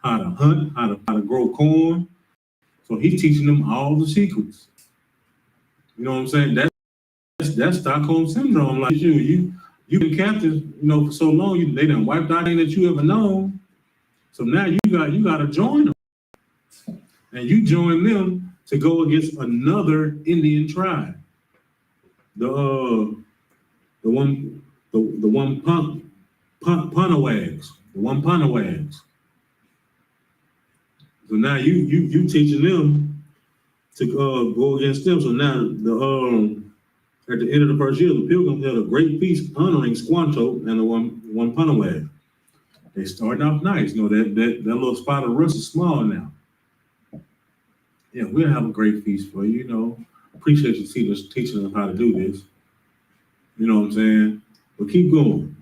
how to hunt, how to grow corn. So he's teaching them all the secrets. You know what I'm saying? That's Stockholm syndrome. Like you've been captive, for so long. They done wiped out anything that you ever known. So now you got to join them, and you join them to go against another Indian tribe. The Wampanoags. So now you teaching them to go against them. So now at the end of the first year, the Pilgrims held a great feast honoring Squanto and the Wampanoag. They starting off nice. That little spot of rust is small now. Yeah, we'll have a great feast for you. Appreciate you teaching us how to do this. You know what I'm saying? But keep going.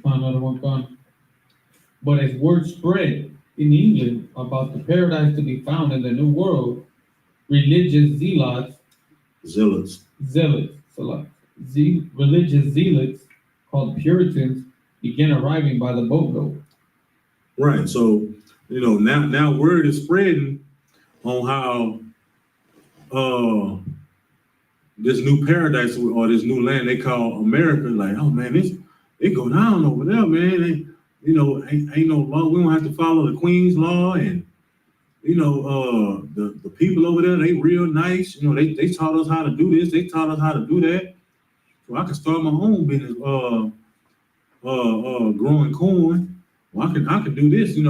Another one gone. But as word spread in England about the paradise to be found in the New World, religious zealots called Puritans began arriving by the boatload. Right. So, now word is spreading on how this new paradise or this new land they call America, like, oh man, it go down over there, man. Ain't no law. We don't have to follow the Queen's law, and the people over there, they real nice. They taught us how to do this. They taught us how to do that. So I can start my own business, growing corn. Well, I can do this. They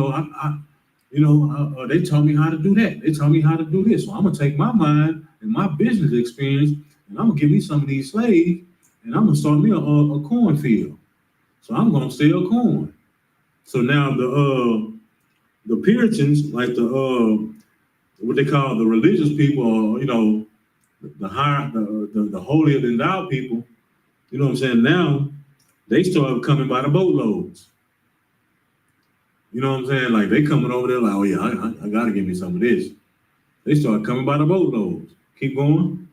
taught me how to do that. They taught me how to do this. So I'm gonna take my mind and my business experience, and I'm gonna give me some of these slaves, and I'm gonna start me a cornfield. So I'm gonna sell corn. So now the Puritans, like what they call the religious people, or the holier than thou people. You know what I'm saying? Now they started coming by the boatloads. You know what I'm saying? Like they coming over there like, oh yeah, I gotta give me some of this. They started coming by the boatloads. Keep going.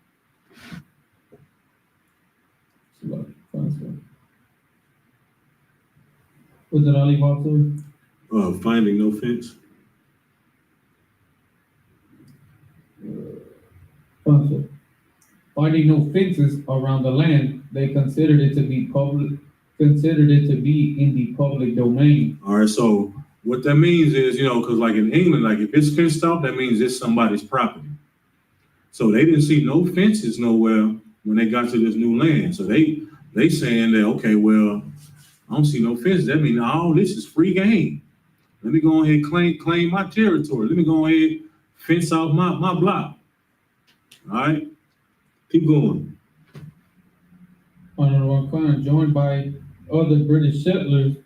Was it Ali Walter? Finding no fence. Finding no fences around the land, they considered it to be in the public domain. All right, so what that means is, because like in England, like if it's fenced off, that means it's somebody's property. So they didn't see no fences nowhere when they got to this new land. So they saying that, okay, well, I don't see no fences. That means all this is free game. Let me go ahead and claim my territory. Let me go ahead fence off my block. All right, keep going. Joined by other British settlers,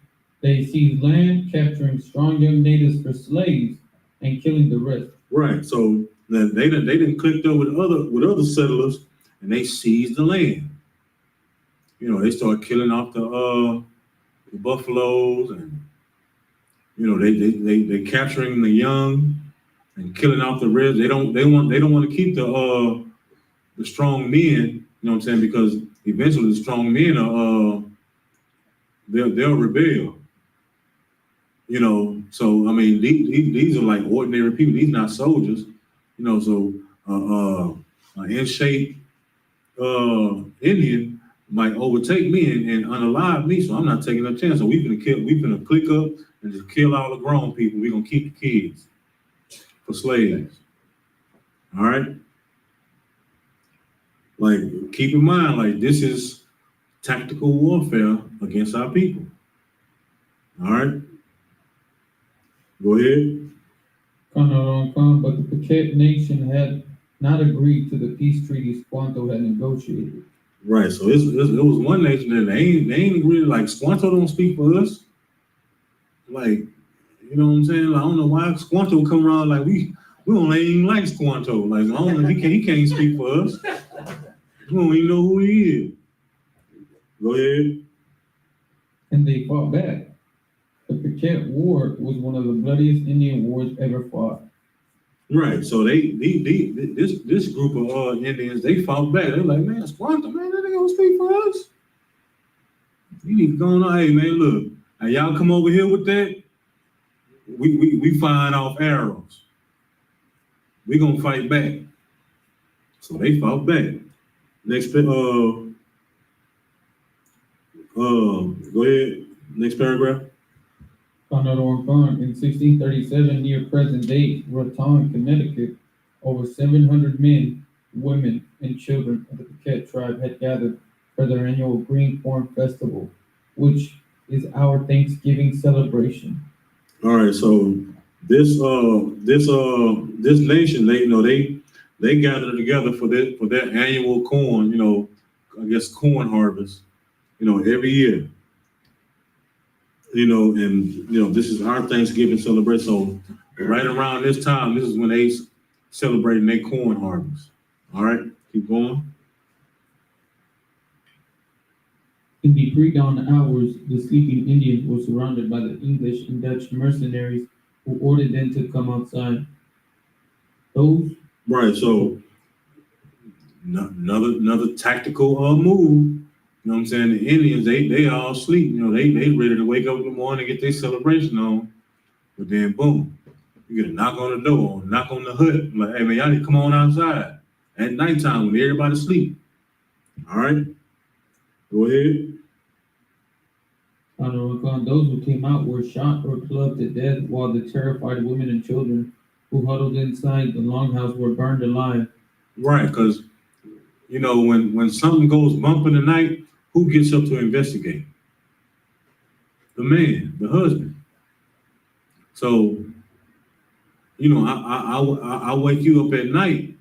they seized land, capturing strong young natives for slaves and killing the rest. Right. So they didn't click up with other settlers, and they seized the land. They started killing off the buffaloes, and they capturing the young and killing off the rest. They don't want to keep the strong men. You know what I'm saying? Because eventually the strong men are they'll rebel. So I mean these are like ordinary people. These not soldiers. So an in shape Indian might overtake me and unalive me. So I'm not taking a chance. So we finna click up and just kill all the grown people. We're gonna keep the kids for slaves. All right. Like keep in mind, like this is tactical warfare against our people. All right? Go ahead. But the Phuket nation had not agreed to the peace treaty Squanto had negotiated. Right, so it was one nation that they ain't agreed. Like, Squanto don't speak for us. Like, you know what I'm saying? Like, I don't know why Squanto come around like we don't even like Squanto. Like, I don't know, he can't speak for us. We don't even know who he is. Go ahead. And they fought back. The Phuket War was one of the bloodiest Indian wars ever fought. Right, so this group of Indians, they fought back. They're like, man, Squanto, man, that nigga don't speak for us. You need to go on. Hey, man, look, hey, y'all come over here with that. We firing off arrows. We gonna fight back. So they fought back. Next, go ahead. Next paragraph. In 1637, near present-day Raton, Connecticut, over 700 men, women, and children of the Phuket tribe had gathered for their annual Green Corn Festival, which is our Thanksgiving celebration. All right, so this nation, they gathered together for their annual corn, I guess corn harvest, every year. And this is our Thanksgiving celebration. So right around this time, this is when they celebrating their corn harvest. All right, keep going. In the pre-dawn hours, the sleeping Indians were surrounded by the English and Dutch mercenaries who ordered them to come outside. Right, so another tactical move. You know what I'm saying? The Indians, they all sleep. They ready to wake up in the morning and get their celebration on. But then boom, you get a knock on the door, knock on the hood. Like, hey man, y'all need to come on outside at nighttime when everybody's asleep. All right, go ahead. Those who came out were shot or clubbed to death, while the terrified women and children who huddled inside the longhouse were burned alive. Right, because when something goes bump in the night, who gets up to investigate? The man, the husband. So, I wake you up at night.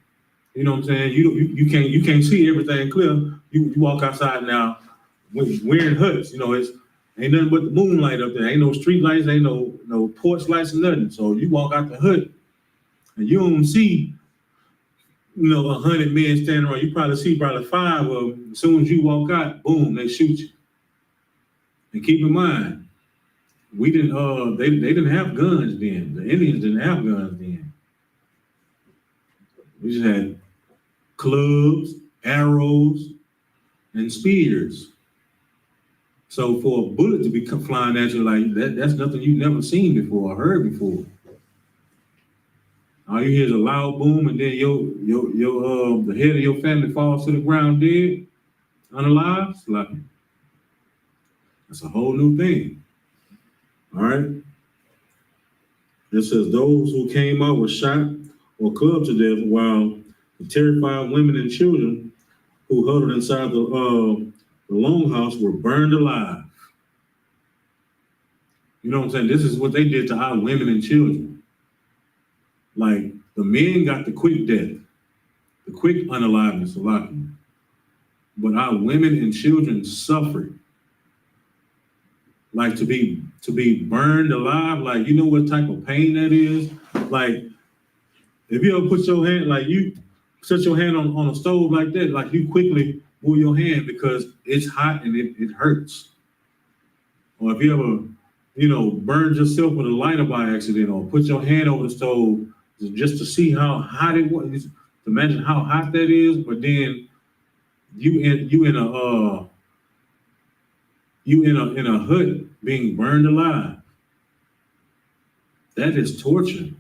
You know what I'm saying? You can't see everything clear. You walk outside now, wearing huts. It's ain't nothing but the moonlight up there. Ain't no street lights. Ain't no porch lights or nothing. So you walk out the hut, and you don't see 100 men standing around. You probably see 5 of them. As soon as you walk out, boom, they shoot you. And keep in mind, we didn't. They didn't have guns then. The Indians didn't have guns then. We just had clubs, arrows, and spears. So for a bullet to be flying at you like that's nothing you've never seen before or heard before. All you hear is a loud boom, and then the head of your family falls to the ground dead, unalive. Like, that's a whole new thing. All right. It says those who came out were shot or clubbed to death, while the terrified women and children who huddled inside the longhouse were burned alive. You know what I'm saying? This is what they did to our women and children. Like, the men got the quick death, the quick unaliveness of life. But our women and children suffered. Like, to be burned alive, like, you know what type of pain that is? Like, if you ever put your hand, like you set your hand on a stove like that, like you quickly move your hand because it's hot and it hurts. Or if you ever, burned yourself with a lighter by accident, or put your hand over the stove just to see how hot it was. Imagine how hot that is, but then you in a hut being burned alive. That is torture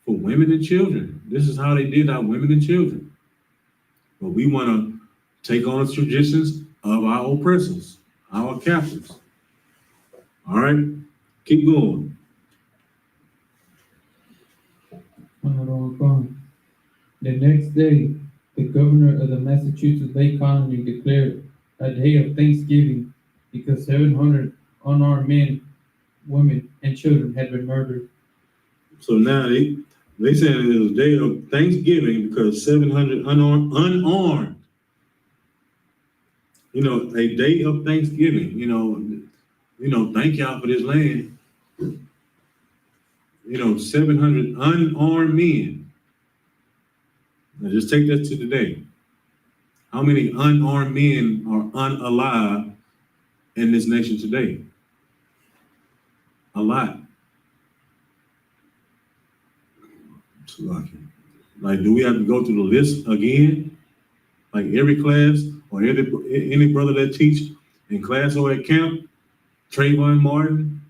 for women and children. This is how they did our women and children. But we want to take on the traditions of our oppressors, our captors. All right, keep going. The next day, the governor of the Massachusetts Bay Colony declared a day of Thanksgiving because 700 unarmed men, women, and children had been murdered. So now they said it was a day of Thanksgiving because 700 unarmed. You know, a day of Thanksgiving. You know, thank y'all for this land. You know, 700 unarmed men. Now just take that to today. How many unarmed men are unalive in this nation today? A lot. It's lucky. Like, do we have to go through the list again? Like every class or any brother that teach in class or at camp, Trayvon Martin,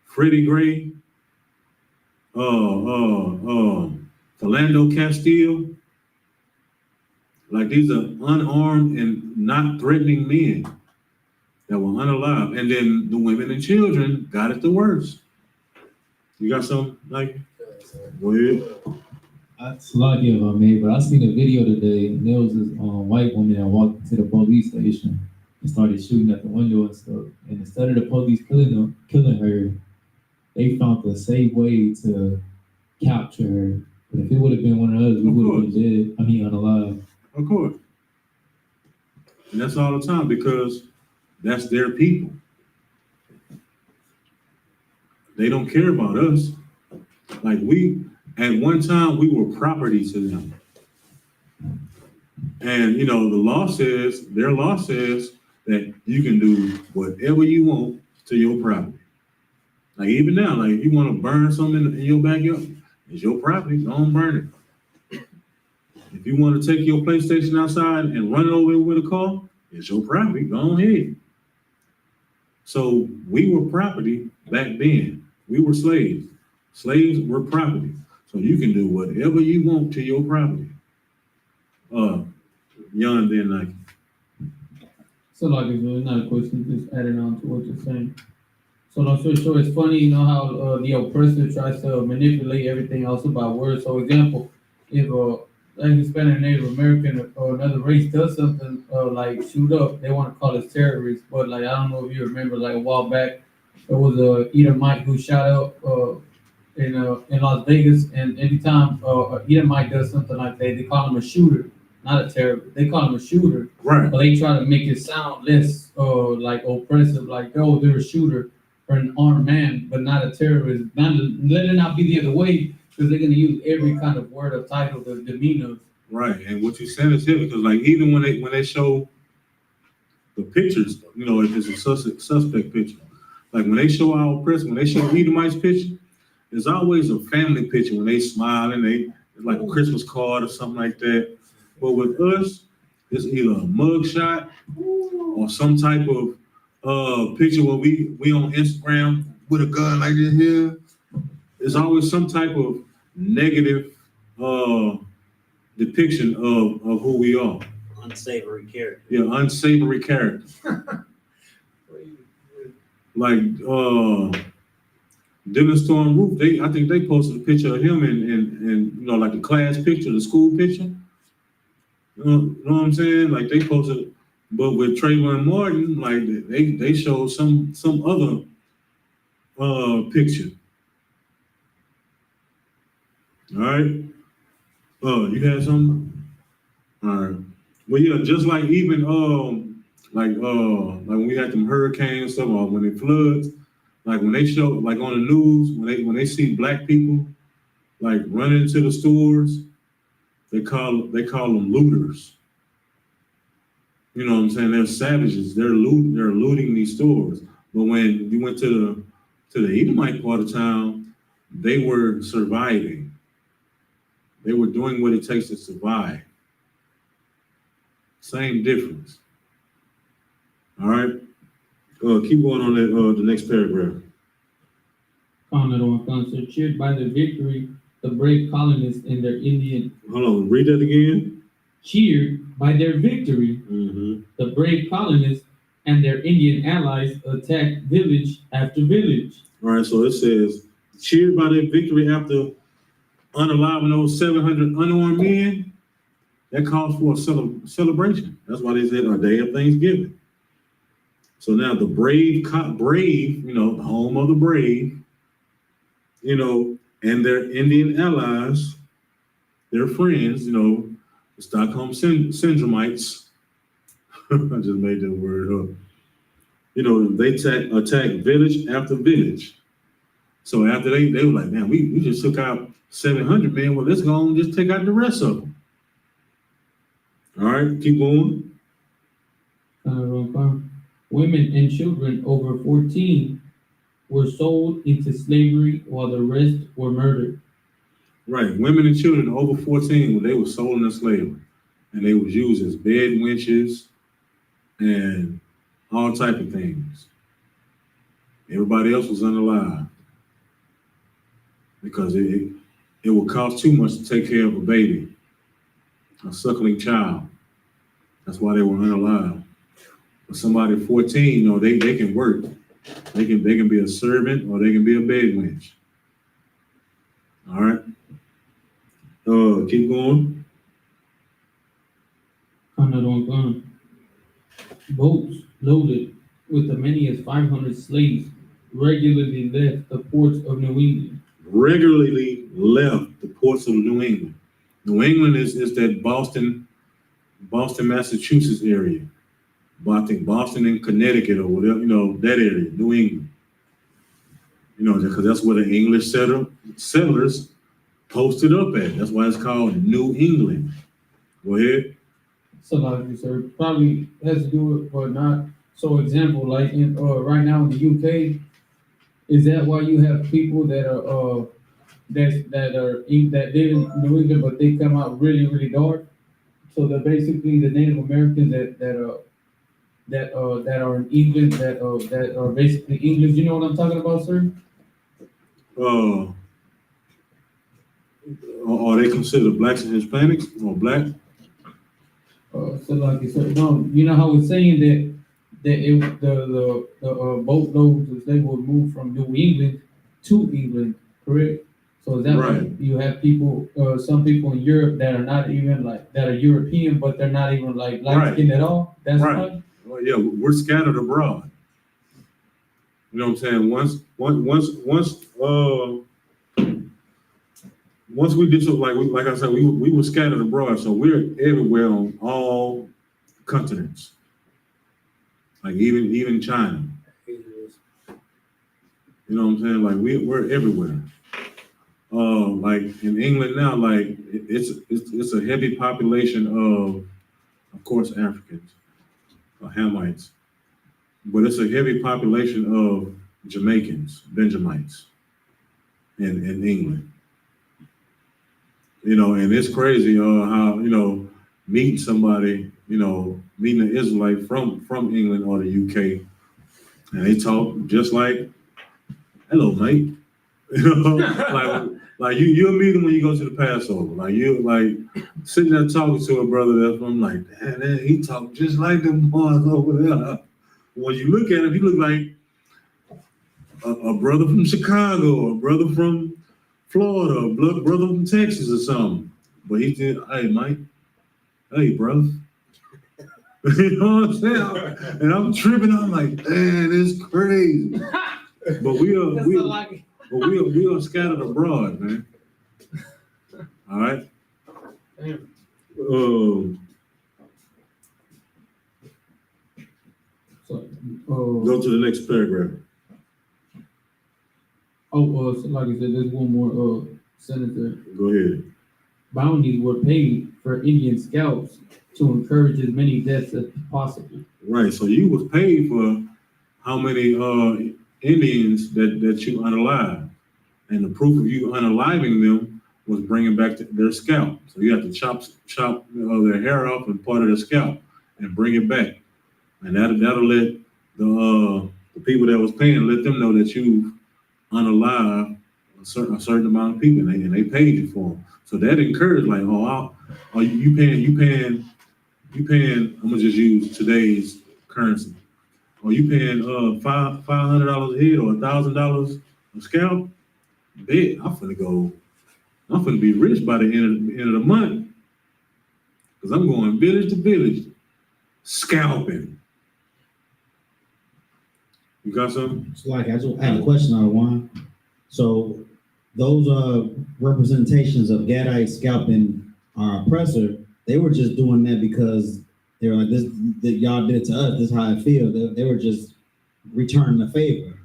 Freddie Gray, Philando Castile. Like these are unarmed and not threatening men that were unalive. And then the women and children got it the worst. You got something like? Go ahead. That's a lot of I made, but I seen a video today, and there was this white woman that walked into the police station and started shooting at the window and stuff. And instead of the police killing her, they found a safe way to capture her. But if it would have been one of us, we would have been dead. I mean, unalive. Of course. And that's all the time because that's their people. They don't care about us. Like at one time, we were property to them. And, you know, their law says that you can do whatever you want to your property. Like even now, like if you want to burn something in your backyard, it's your property, don't burn it. If you want to take your PlayStation outside and run it over with a car, it's your property, go ahead. So we were property back then. We were slaves. Slaves were property. So you can do whatever you want to your property. Young then like. So like it's really not a question, just adding on to what you're saying. So long story short, it's funny, you know how the oppressor tries to manipulate everything else about words. So example, if like Hispanic, Native American, or another race does something like shoot up, they want to call it terrorists. But like I don't know if you remember, like a while back, there was a Edomite who shot up in Las Vegas, and anytime Edomite does something like that, they call him a shooter, not a terrorist. They call him a shooter. Right. But they try to make it sound less like oppressive, like oh they're a shooter or an armed man, but not a terrorist. Let it not be the other way, because they're gonna use every kind of word or title to demean us. Right, and what you said is here because like even when they show the pictures, you know, if it's a suspect picture, like when they show our press, when they show Edomite's picture, there's always a family picture when they smile and it's like a Christmas card or something like that. But with us, it's either a mug shot or some type of picture where we on Instagram with a gun like this here. There's always some type of negative depiction of who we are. Unsavory character. Yeah, unsavory character. Like Dylan Storm Roof, I think they posted a picture of him and you know, like the class picture, the school picture. You know what I'm saying? Like they posted, but with Trayvon Martin, like they showed some other picture. All right. You had something? All right. Well, yeah, just like even like when we had them hurricanes and stuff, or when it floods, like when they show, like on the news, when they see black people like running into the stores, they call them looters. You know what I'm saying? They're savages. They're looting these stores. But when you went to the Edomite part of town, they were surviving. They were doing what it takes to survive. Same difference. All right. Keep going on the next paragraph. Comment on concert, cheered by their victory, the brave colonists and their Indian. Hold on, read that again. Cheered by their victory, Mm-hmm. the brave colonists and their Indian allies attacked village after village. All right, so it says, cheered by their victory after unaliving those 700 unarmed men. that calls for a celebration. That's why they said a day of Thanksgiving. So now the brave, you know, the home of the brave, you know, and their Indian allies, their friends, you know, the Stockholm syndromites. I just made that word up. You know, they attacked village after village. So after they were like, man, we just took out 700 men. Well, let's go and just take out the rest of them. All right, keep going. Women and children over 14 were sold into slavery while the rest were murdered. Right, women and children over 14, they were sold into slavery. And they was used as bed wenches and all type of things. Everybody else was unalive because it would cost too much to take care of a baby, a suckling child. That's why they were unalive. But somebody 14, you know, they can work. They can be a servant or they can be a bed wench. All right. Keep going. Boats loaded with as many as 500 slaves regularly left the ports of New England. Regularly left the ports of New England. New England is that Boston, Massachusetts area. I think Boston and Connecticut or whatever, you know, that area, New England. You know, because that's where the English settlers posted up at. That's why it's called New England. Go ahead. So like you said, probably has to do it or not. So example, like in right now in the UK, is that why you have people that are that live in New England but they come out really, really dark? So they're basically the Native Americans that are in England that are basically English. You know what I'm talking about, sir? Are they considered blacks and Hispanics or black? So like you said, no, you know how it's saying the boatloads they will move from New England to England, correct? So is that right? Why you have people, some people in Europe that are not even like that are European, but they're not even like light skinned at all. That's right. Why? Well, yeah, we're scattered abroad. You know what I'm saying? Once we did so, like I said, we were scattered abroad, so we're everywhere on all continents. Like even China. You know what I'm saying? Like we're everywhere. Like in England now, like it's a heavy population of course Africans, Hamites, but it's a heavy population of Jamaicans, Benjamites in England. You know, and it's crazy how, you know, meeting somebody, you know, meeting an Israelite from England or the UK, and they talk just like, hello, mate. You know, like you'll meet them when you go to the Passover. Like you like sitting there talking to a brother that's from like, man, he talk just like them boys over there. When you look at him, he look like a brother from Chicago or a brother from Florida, or brother from Texas or something. But he said, hey, Mike, hey, brother. You know what I'm saying? And I'm tripping. I'm like, man, it's crazy. But we are scattered abroad, man. All right. Go to the next paragraph. So like I said, there's one more sentence there. Go ahead. Bounties were paid for Indian scalps to encourage as many deaths as possible. Right. So you was paid for how many Indians that you unalive, and the proof of you unaliving them was bringing back their scalp. So you have to chop their hair off and part of their scalp and bring it back, and that'll let the people that was paying let them know that you unalive a certain amount of people, and they paid you for them. So that encouraged, like, you paying. I'm gonna just use today's currency. You paying $500 a head or $1,000 a scalp? Bet I'm finna be rich by the end of the month. Because I'm going village to village, scalping. You got something? It's like I just had a question on one. So those representations of Gadites scalping our oppressor, they were just doing that because they're like, this that y'all did it to us, this is how I feel. They were just returning the favor.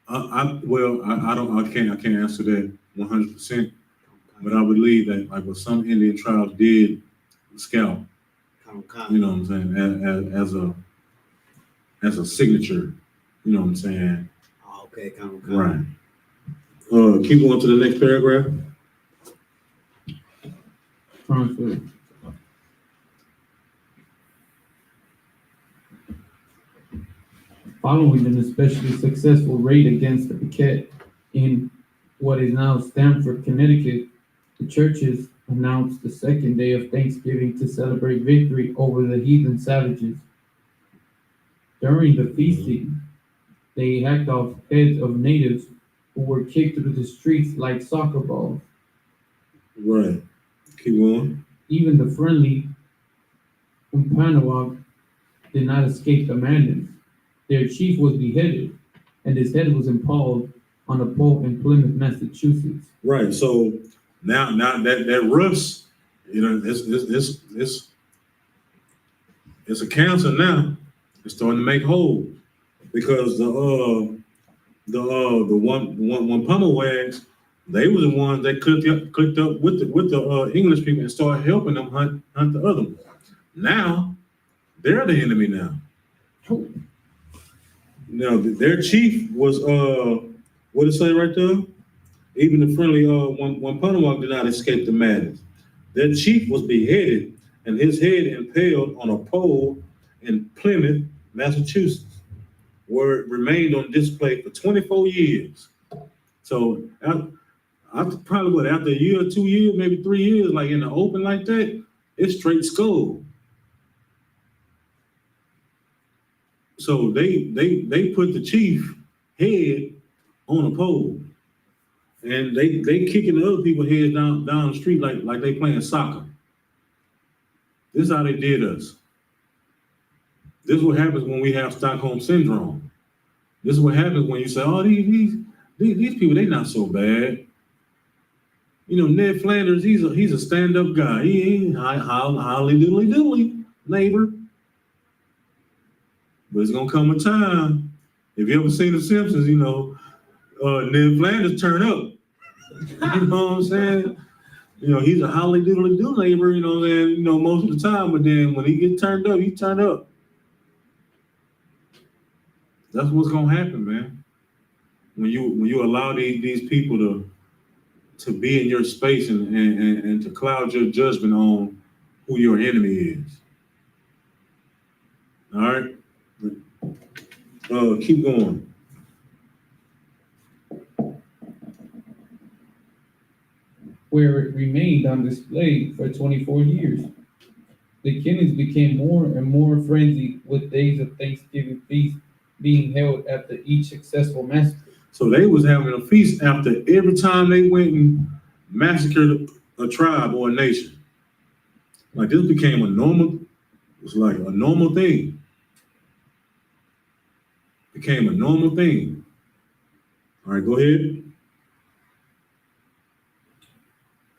I can't answer that 100%, but I believe that like what some Indian tribes did scalp, you know what I'm saying, as a signature, you know what I'm saying? Oh, okay, Right. Keep going to the next paragraph. Transfer. Following an especially successful raid against the Piquet in what is now Stamford, Connecticut, the churches announced the second day of Thanksgiving to celebrate victory over the heathen savages. During the feasting, they hacked off heads of natives who were kicked through the streets like soccer balls. Right. Keep going. Even the friendly Umpanoag did not escape the madness. Their chief was beheaded, and his head was impaled on a pole in Plymouth, Massachusetts. Right. So now that Russ, you know, it's a cancer now. It's starting to make whole because the one pummel wags, they were the ones that clicked up with the English people and started helping them hunt the other one. Now they're the enemy now. Now their chief was what did it say right there? Even the friendly one Punawak did not escape the madness. Their chief was beheaded and his head impaled on a pole in Plymouth, Massachusetts, where it remained on display for 24 years. So after probably after a year or 2 years, maybe 3 years, like in the open like that, it's straight skull. So they put the chief head on a pole, and they kicking the other people's heads down the street like they playing soccer. This is how they did us. This is what happens when we have Stockholm syndrome. This is what happens when you say, "Oh, these people, they not so bad." You know, Ned Flanders, he's a stand-up guy. He ain't holly doodly neighbor. But it's gonna come a time. If you ever seen The Simpsons, you know, Ned Flanders turn up. You know what I'm saying? You know, he's a holly doodly neighbor, you know, and you know, most of the time, but then when he gets turned up, he turn up. That's what's gonna happen, man. When you allow these people to be in your space and to cloud your judgment on who your enemy is. All right? Keep going. Where it remained on display for 24 years. The killings became more and more frenzied, with days of Thanksgiving feast being held after each successful massacre. So they was having a feast after every time they went and massacred a tribe or a nation. Like this became a normal, it's like a normal thing. Became a normal thing. All right, go ahead.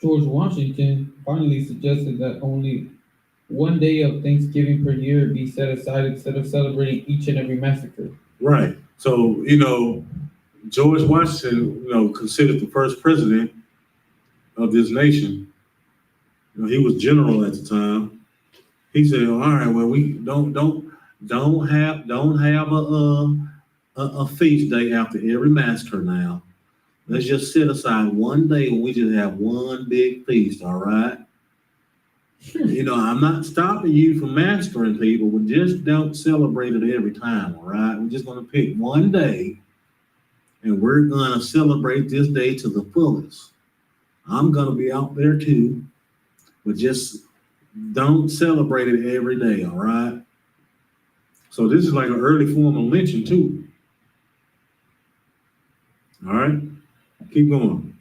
George Washington finally suggested that only one day of Thanksgiving per year be set aside instead of celebrating each and every massacre. Right. So, you know, George Washington, you know, considered the first president of this nation. You know, he was general at the time. He said, "All right, well, we don't have a feast day after every massacre now. Let's just set aside one day when we just have one big feast, all right? You know, I'm not stopping you from massacring people, but just don't celebrate it every time, all right? We're just gonna pick one day and we're gonna celebrate this day to the fullest. I'm gonna be out there too, but just don't celebrate it every day, all right?" So this is like an early form of lynching too. All right, keep going.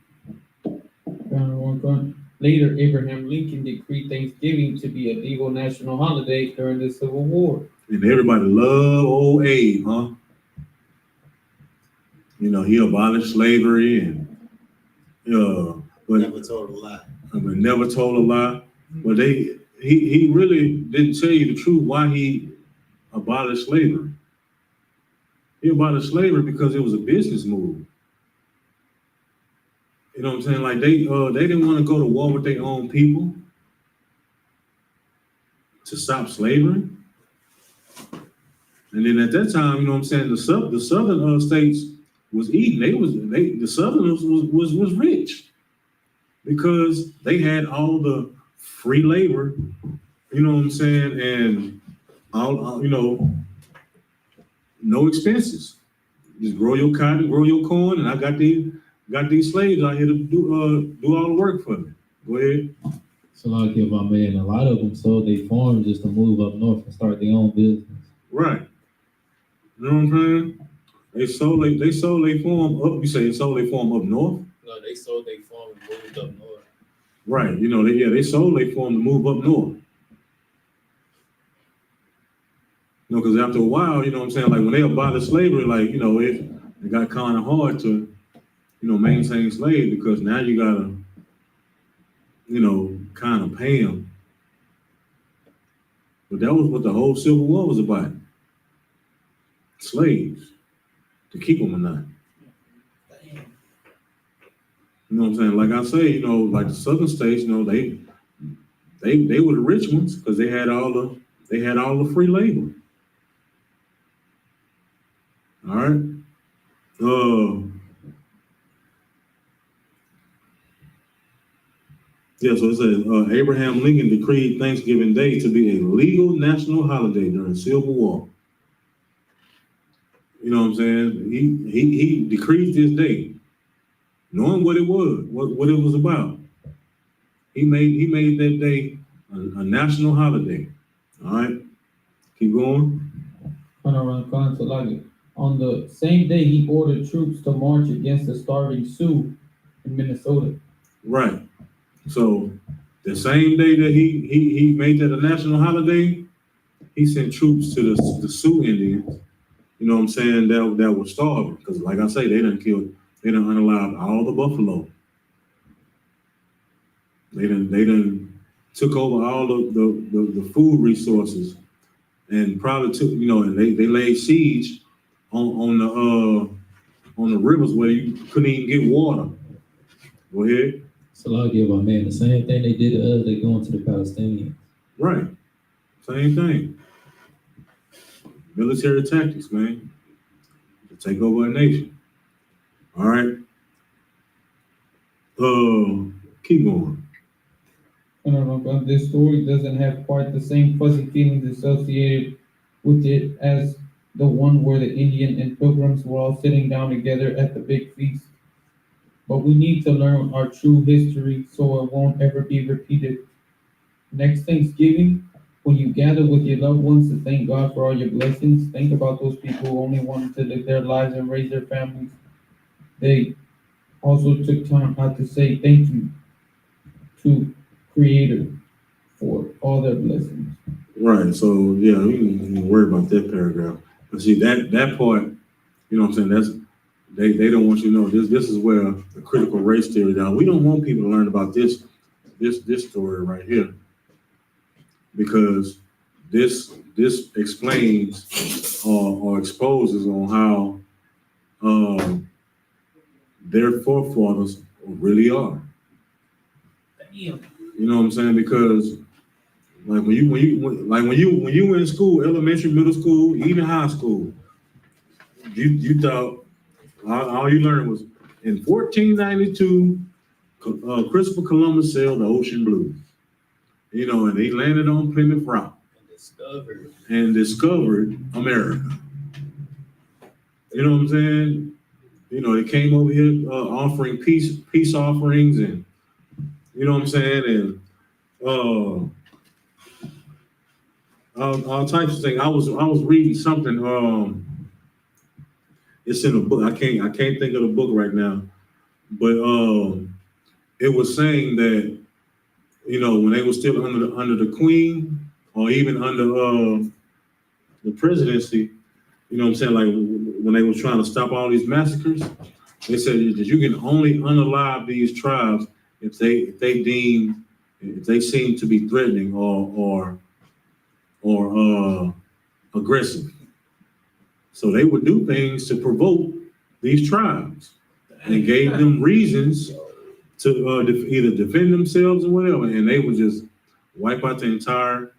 One point. Later, Abraham Lincoln decreed Thanksgiving to be a legal national holiday during the Civil War. And everybody love old Abe, huh? You know, he abolished slavery and but Never told a lie. but never told a lie. But he really didn't tell you the truth why he abolished slavery. He abolished slavery because it was a business move. You know what I'm saying? Like they didn't want to go to war with their own people to stop slavery. And then at that time, you know what I'm saying, the southern states was eating. The southerners was rich because they had all the free labor, you know what I'm saying, and all you know, no expenses. Just grow your cotton, grow your corn, and I got these slaves out here to do all the work for me. Go ahead. So like if I'm in, a lot of them sold their farms just to move up north and start their own business. Right. You know what I'm saying? They sold their farm up. You say they sold their farm up north? No, they sold their farm and moved up north. Right. You know, they sold their farm to move up north. You know, because after a while, you know what I'm saying, like when they abolished slavery, like, you know, it got kind of hard to, you know, maintain slaves because now you gotta, you know, kind of pay them. But that was what the whole Civil War was about. Slaves, to keep them or not. You know what I'm saying? Like I say, you know, like the southern states, you know, they were the rich ones because they had all the free labor. All right. Yeah, so it says Abraham Lincoln decreed Thanksgiving Day to be a legal national holiday during the Civil War. You know what I'm saying? He decreed this day, knowing what it was, what it was about. He made that day a national holiday. All right, keep going. On the same day, he ordered troops to march against the starving Sioux in Minnesota. Right. So the same day that he made that a national holiday, he sent troops to the Sioux Indians. You know what I'm saying? That were starving because, like I say, they done unallowed all the buffalo. They done took over all of the food resources and probably took, you know, and they laid siege on the rivers where you couldn't even get water. Go ahead. So I'll give my man the same thing they did to us, they going to the Palestinians. Right. Same thing. Military tactics, man. To take over a nation. All right. Keep going. This story doesn't have quite the same fuzzy feelings associated with it as the one where the Indian and pilgrims were all sitting down together at the big feast. But we need to learn our true history so it won't ever be repeated. Next Thanksgiving, when you gather with your loved ones to thank God for all your blessings, think about those people who only wanted to live their lives and raise their families. They also took time out to say thank you to Creator for all their blessings. Right. So yeah, we can worry about that paragraph. But see that part, you know what I'm saying? That's they don't want you to know this is where the critical race theory down. We don't want people to learn about this story right here. Because this explains or exposes on how their forefathers really are. You know what I'm saying? Because like when you were in school, elementary, middle school, even high school, you thought all you learned was in 1492, Christopher Columbus sailed the ocean blue. You know, and he landed on Plymouth Rock and discovered America. You know what I'm saying? You know, they came over here offering peace offerings, and you know what I'm saying, and all types of things. I was reading something. It's in a book. I can't think of the book right now, but it was saying that you know, when they were still under the queen, or even under the presidency, you know what I'm saying? Like when they were trying to stop all these massacres, they said that you can only unalive these tribes if they seem to be threatening or aggressive. So they would do things to provoke these tribes and gave them reasons to either defend themselves or whatever, and they would just wipe out the entire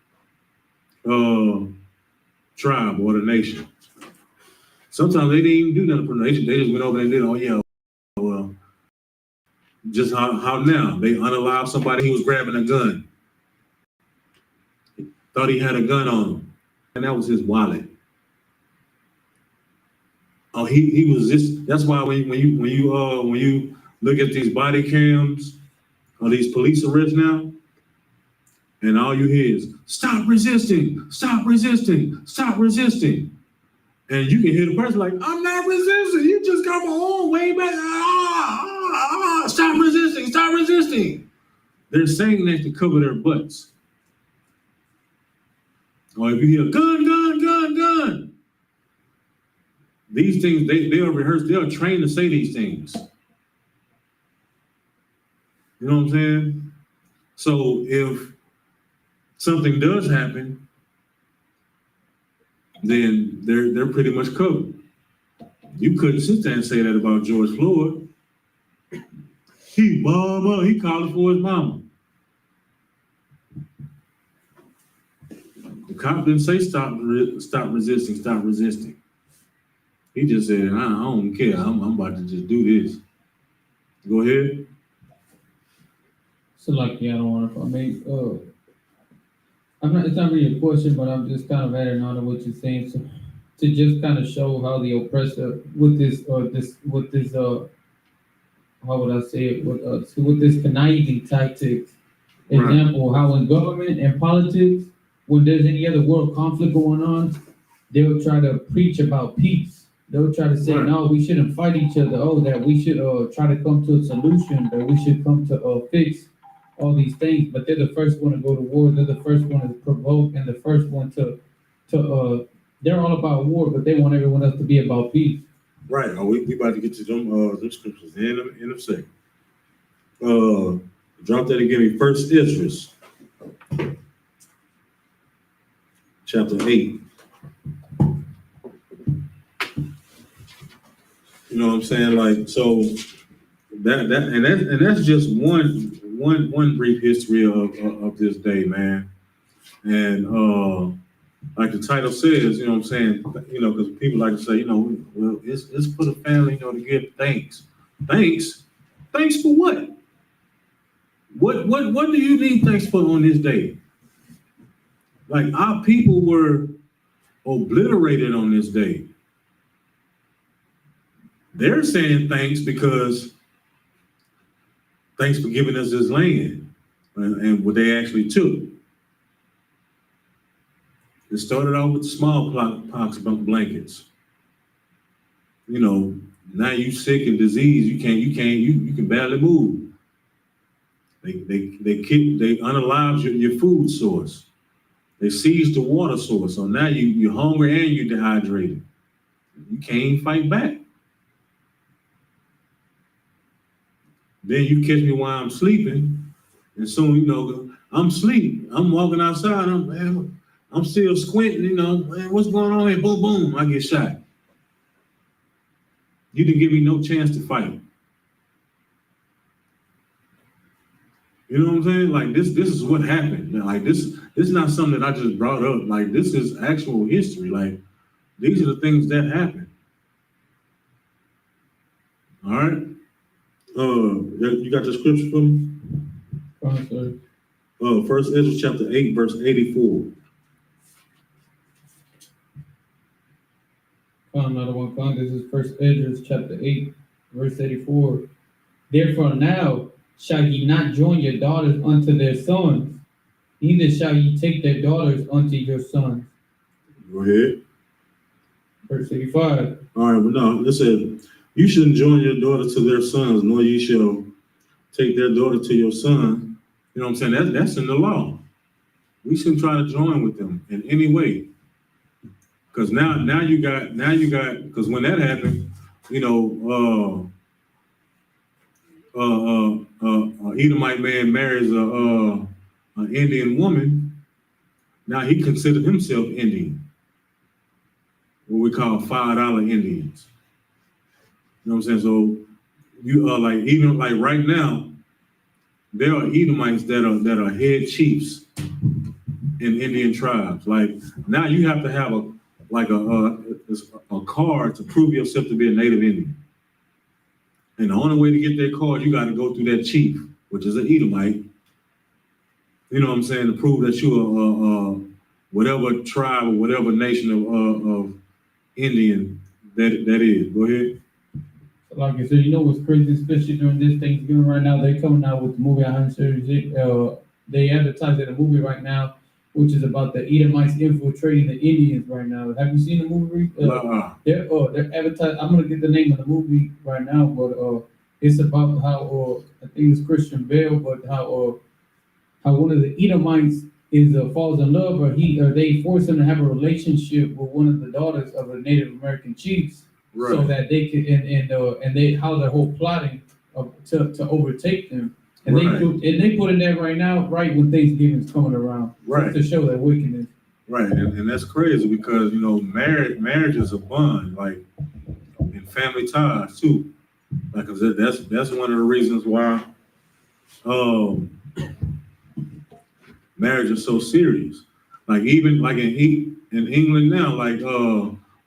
tribe or the nation. Sometimes they didn't even do nothing for the nation. They just went over and did, oh yeah, well, just how now? They unalived somebody who was grabbing a gun. Thought he had a gun on him, and that was his wallet. Oh, he was just. That's why when you look at these body cams or these police arrests now, and all you hear is stop resisting, stop resisting, stop resisting. And you can hear the person like, I'm not resisting, you just got my own way back. Stop resisting, stop resisting. They're saying that to cover their butts. Or if you hear gun, gun, gun, gun. These things, they are rehearsed, they are trained to say these things. You know what I'm saying? So if something does happen, then they're pretty much covered. You couldn't sit there and say that about George Floyd. He calling for his mama. The cop didn't say stop resisting, stop resisting. He just said, I don't care. I'm about to just do this. Go ahead. So like, yeah, I don't want to. It's not really a question, but I'm just kind of adding on to what you're saying. So to just kind of show how the oppressor with this how would I say it, with this conniving tactics. Example, how in government and politics, when there's any other world conflict going on, they'll try to preach about peace. They'll try to say, no, we shouldn't fight each other. Oh, that we should try to come to a solution, that we should come to fix all these things. But they're the first one to go to war. They're the first one to provoke, and the first one to they're all about war, but they want everyone else to be about peace. Right. We about to get to them scriptures in a second. Drop that and give me 1 Ezra, chapter 8. You know what I'm saying? Like, so that's just one brief history of this day, man. And like the title says, you know what I'm saying? You know, because people like to say, you know, well, it's for the family, you know, to give thanks. Thanks? Thanks for what? What do you need thanks for on this day? Like, our people were obliterated on this day. They're saying thanks because thanks for giving us this land and what they actually took. It started off with the smallpox blankets. You know, now you sick and diseased, you can barely move. They unalived your food source. They seized the water source. So now you're hungry and you're dehydrated. You can't even fight back. Then you catch me while I'm sleeping, and soon, you know, I'm asleep. I'm walking outside. I'm still squinting, you know, man, what's going on here? Boom, boom, I get shot. You didn't give me no chance to fight. You know what I'm saying? Like, this is what happened. Like, this is not something that I just brought up. Like, this is actual history. Like, these are the things that happened. All right. You got the scripture for me? 1 Ezra chapter 8, verse 84. Another one. This is 1 Ezra chapter 8, verse 84. Therefore now shall ye not join your daughters unto their sons, neither shall ye take their daughters unto your sons. Go ahead. Verse 85. All right, well, no, it said, you shouldn't join your daughter to their sons, nor ye shall take their daughter to your son, You know what I'm saying? That's in the law. We shouldn't try to join with them in any way. Because now you got, because when that happened, you know, Edomite man marries an Indian woman. Now he considered himself Indian, what we call $5 Indians. You know what I'm saying? So you are like, even like right now, there are Edomites that are head chiefs in Indian tribes. Like now you have to have a card to prove yourself to be a native Indian. And the only way to get that card, you got to go through that chief, which is an Edomite. You know what I'm saying? To prove that you're whatever tribe or whatever nation of Indian that is. Go ahead. Like I said, you know what's crazy, especially during this Thanksgiving right now, they coming out with the movie ISUPK. They advertising a movie right now, which is about the Edomites infiltrating the Indians right now. Have you seen the movie? They're advertising. I'm gonna get the name of the movie right now, but it's about how I think it's Christian Bale, but how one of the Edomites falls in love, or they force him to have a relationship with one of the daughters of the Native American chiefs. Right. So that they could and they how they're whole plotting to overtake them, and right. they put in there right now, right when Thanksgiving's coming around, right, to show their wickedness. Right, and that's crazy because you know marriage is a bond, like in family ties too. Like that's one of the reasons why marriage is so serious. Like even like in England now, like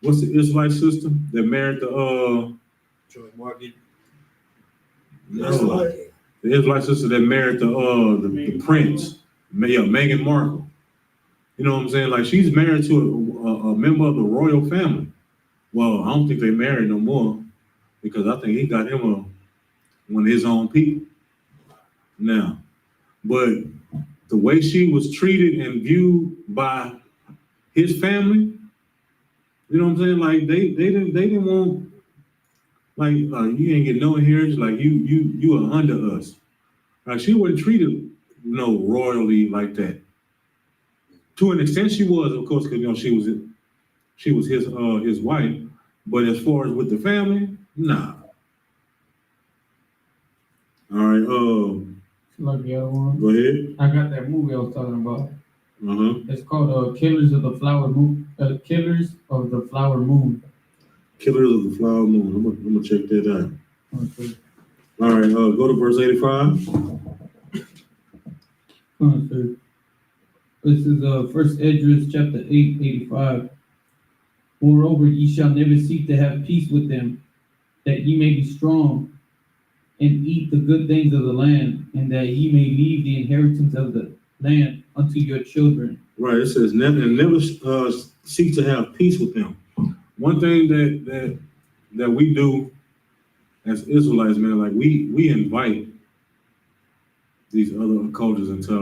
what's the Israelite sister that married the Joy Morgan? No, the Israelite sister that married the prince, Meghan Markle. You know what I'm saying? Like she's married to a member of the royal family. Well, I don't think they married no more because I think he got him one of his own people now. But the way she was treated and viewed by his family, you know what I'm saying? Like they didn't want, like you ain't get no inheritance, like you are under us. Like she wasn't treated royally like that. To an extent she was, of course, because she was his wife. But as far as with the family, nah. All right, like the other one. Go ahead. I got that movie I was talking about. It's called Killers of the Flower Moon. Killers of the Flower Moon. Killers of the Flower Moon. I'm gonna check that out. Okay. All right, go to verse 85. This is 1 Esdras chapter 8, 85. Moreover, ye shall never seek to have peace with them, that ye may be strong and eat the good things of the land, and that ye may leave the inheritance of the land unto your children. Right, it says never seek to have peace with them. One thing that we do as Israelites, man, like we invite these other cultures into,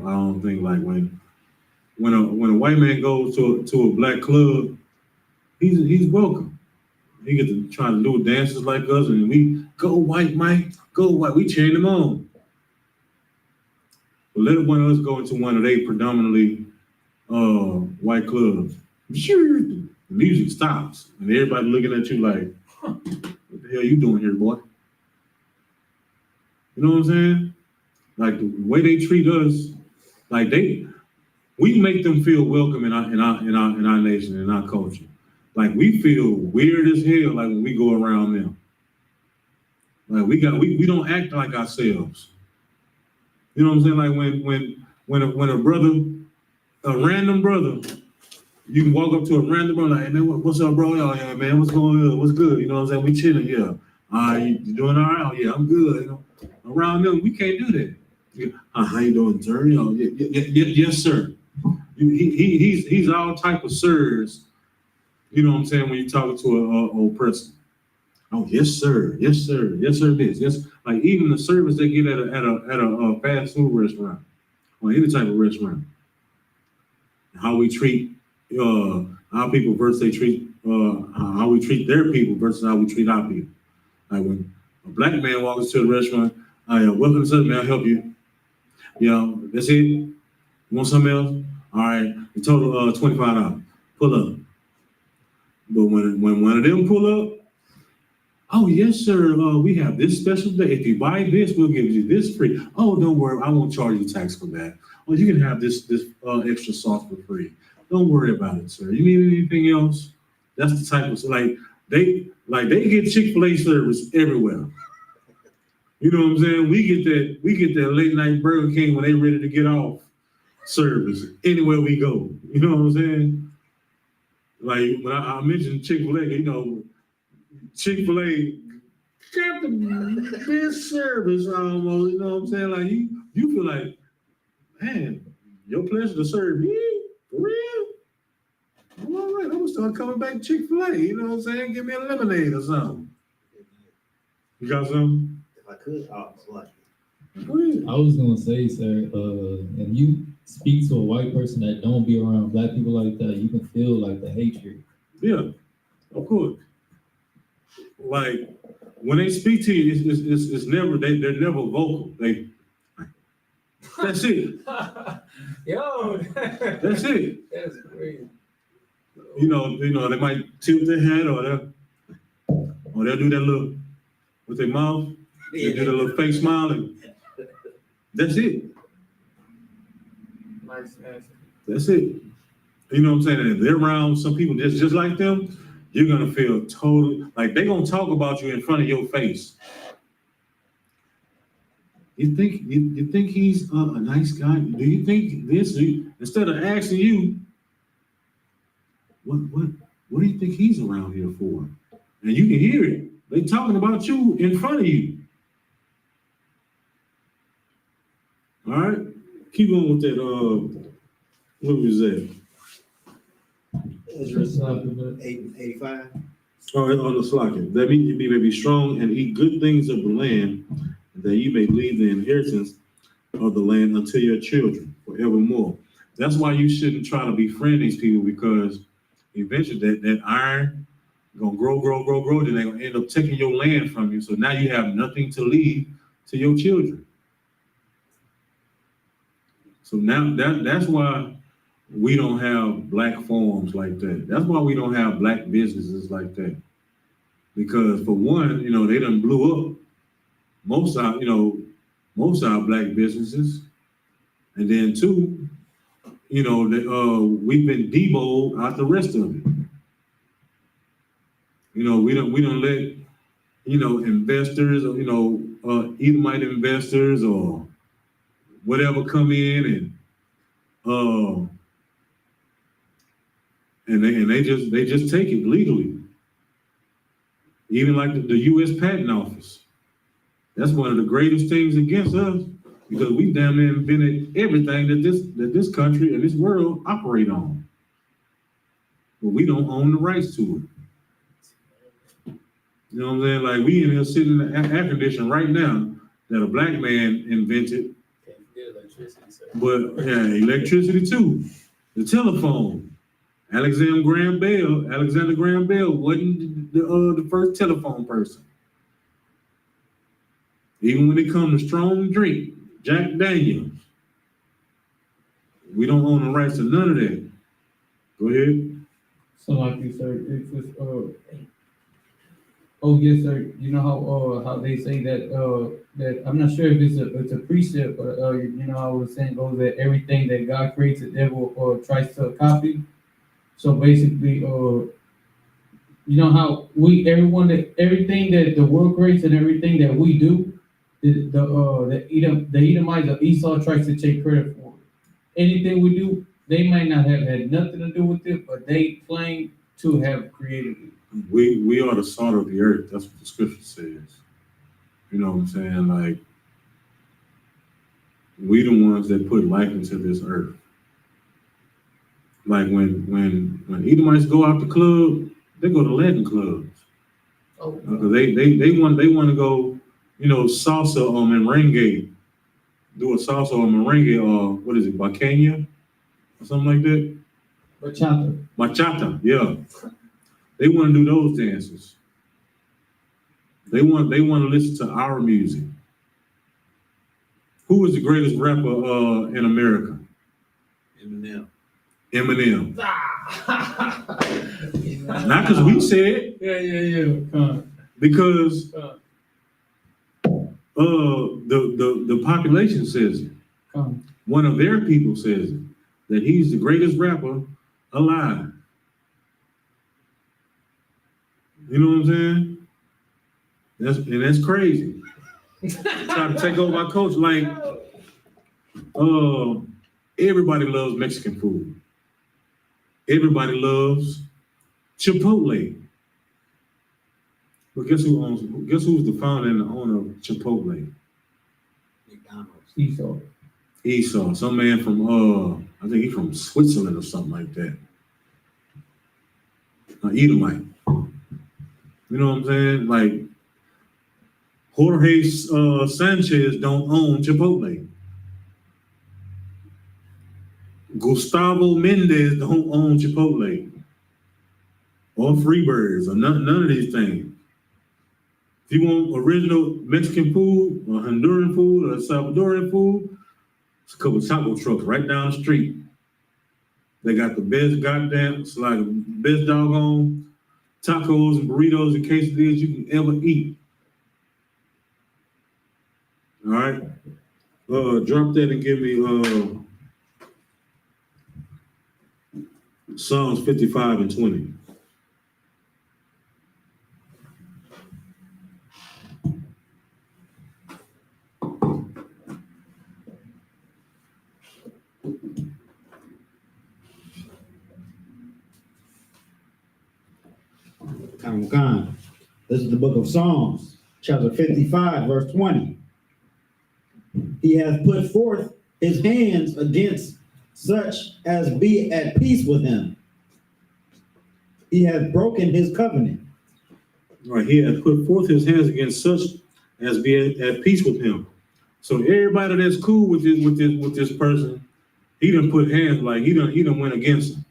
I don't think like when a white man goes to a black club, he's welcome. He gets to try to do dances like us, and we go white, Mike, go white. We cheering them on. But let one of us go into one of they predominantly white clubs. Sure, the music stops, and everybody looking at you like, what the hell you doing here, boy? You know what I'm saying? Like the way they treat us, like we make them feel welcome in our nation, in our culture. Like we feel weird as hell, like when we go around them. Like we don't act like ourselves. You know what I'm saying? Like when a brother, a random brother, you can walk up to a random brother, like, hey man, what's up, bro? Oh yeah, man, what's going on? What's good? You know what I'm saying? We chilling, yeah. You doing all right? Oh, yeah, I'm good. You know, around them, we can't do that. How you doing, sir? You know, yes, sir. He's all type of sirs. You know what I'm saying? When you're talking to an old person. Oh, yes, sir. Yes, sir. Yes, sir. This. Yes. Like even the service they get at a fast food restaurant or any type of restaurant. How we treat our people versus how we treat their people versus how we treat our people. Like when a black man walks to a restaurant, welcome sir, may I help you? You know, that's it. You want something else? All right, the total $25. Pull up. But when one of them pull up, oh yes, sir. We have this special day. If you buy this, we'll give you this free. Oh, don't worry, I won't charge you tax for that. Oh, you can have this extra sauce for free. Don't worry about it, sir. You need anything else? That's the type of they get Chick-fil-A service everywhere. You know what I'm saying? We get that late night Burger King when they ready to get off service anywhere we go. You know what I'm saying? Like when I mentioned Chick-fil-A, you know, Chick-fil-A got the best service almost. You know what I'm saying? Like you feel like, man, your pleasure to serve me for real. All right, I'm gonna start coming back to Chick-fil-A. You know what I'm saying? Give me a lemonade or something. You got something? If I could, like Go ahead. I was gonna say, sir, and you speak to a white person that don't be around black people like that, you can feel like the hatred. Yeah, of course. Like when they speak to you, it's never they're never vocal. That's it. Yo, That's it. that's great. You know, they might tilt their head or they'll do that little with their mouth. They do the little fake smiling. That's it. Nice answer. That's it. You know what I'm saying? And if they're around some people just like them, you're gonna feel totally like they're gonna talk about you in front of your face. You think he's a nice guy? Do you think this? Instead of asking you, what do you think he's around here for? And you can hear it. They talking about you in front of you. All right, keep on with that. What was that? Israel 85. Oh, on the slocking. That means you may be strong and eat good things of the land, that you may leave the inheritance of the land unto your children forevermore. That's why you shouldn't try to befriend these people, because eventually that iron gonna grow, then they're gonna end up taking your land from you. So now you have nothing to leave to your children. So now that's why we don't have black farms like that. That's why we don't have black businesses like that. Because for one, you know, they done blew up most of our black businesses. And then two, you know, we've been deboed out the rest of it. You know, we don't let, you know, investors or, you know, Edomite investors or whatever come in and they just take it legally. Even like the U.S. Patent Office. That's one of the greatest things against us, because we damn near invented everything that this country and this world operate on. But we don't own the rights to it. You know what I'm saying? Like we in here sitting in the air conditioner right now that a black man invented. Can't forget electricity, sir. But yeah, electricity too. The telephone. Alexander Graham Bell wasn't the first telephone person. Even when it comes to strong drink, Jack Daniels, we don't own the rights to none of that. Go ahead. So like you said, it's just oh yes, sir. You know how they say that I'm not sure if it's a precept, but you know how I was saying goes that everything that God creates, the devil tries to copy. So basically, you know how everything that the world creates and everything that we do, the Edomites of Esau tries to take credit for it. Anything we do, they might not have had nothing to do with it, but they claim to have created it. We are the salt of the earth. That's what the scripture says. You know what I'm saying? Like, we the ones that put life into this earth. Like when Edomites go out the club, they go to Latin clubs. Oh, They want to go, you know, salsa or merengue, do a salsa or merengue or what is it, bacana or something like that. Bachata, yeah. They want to do those dances. They want to listen to our music. Who is the greatest rapper in America? Eminem. Eminem. Not because we said, Yeah. because the population says it. One of their people says it, that he's the greatest rapper alive. You know what I'm saying? That's crazy. Trying to take over my culture. Like, everybody loves Mexican food. Everybody loves Chipotle. But guess who's the founder and the owner of Chipotle? McDonald's. Esau, some man from I think he's from Switzerland or something like that. Edomite. You know what I'm saying? Like Jorge Sanchez don't own Chipotle. Gustavo Mendez don't own Chipotle. Or Freebirds or none of these things. If you want original Mexican food or Honduran food or Salvadoran food, it's a couple taco trucks right down the street. They got the best best doggone tacos and burritos and quesadillas you can ever eat. All right? Drop that and give me Psalms 55 and 20. Come. This is the book of Psalms, chapter 55, verse 20. He hath put forth his hands against such as be at peace with him. He hath broken his covenant. Right, he hath put forth his hands against such as be at peace with him. So everybody that's cool with this person, he done put hands, like he done went against him.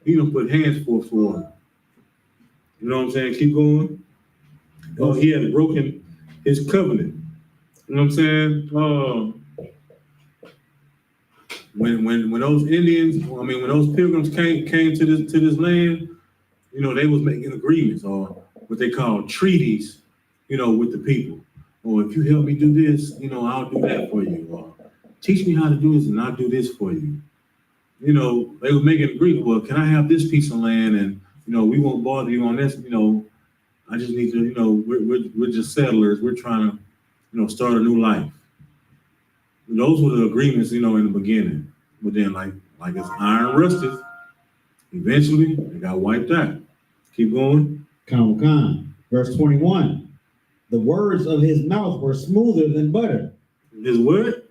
He done put hands forth for him. You know what I'm saying? Keep going. He had broken his covenant. You know what I'm saying? When those Indians, when those pilgrims came to this land, you know, they was making agreements or what they call treaties, you know, with the people. Or if you help me do this, you know, I'll do that for you. Or teach me how to do this and I'll do this for you. You know, they were making agreements. Well, can I have this piece of land and, you know, we won't bother you on this, you know, I just need to, you know, we're just settlers. We're trying to, you know, start a new life. And those were the agreements, you know, in the beginning. But then like it's iron rusted, eventually they got wiped out. Keep going. Come. Verse 21. The words of his mouth were smoother than butter. His what?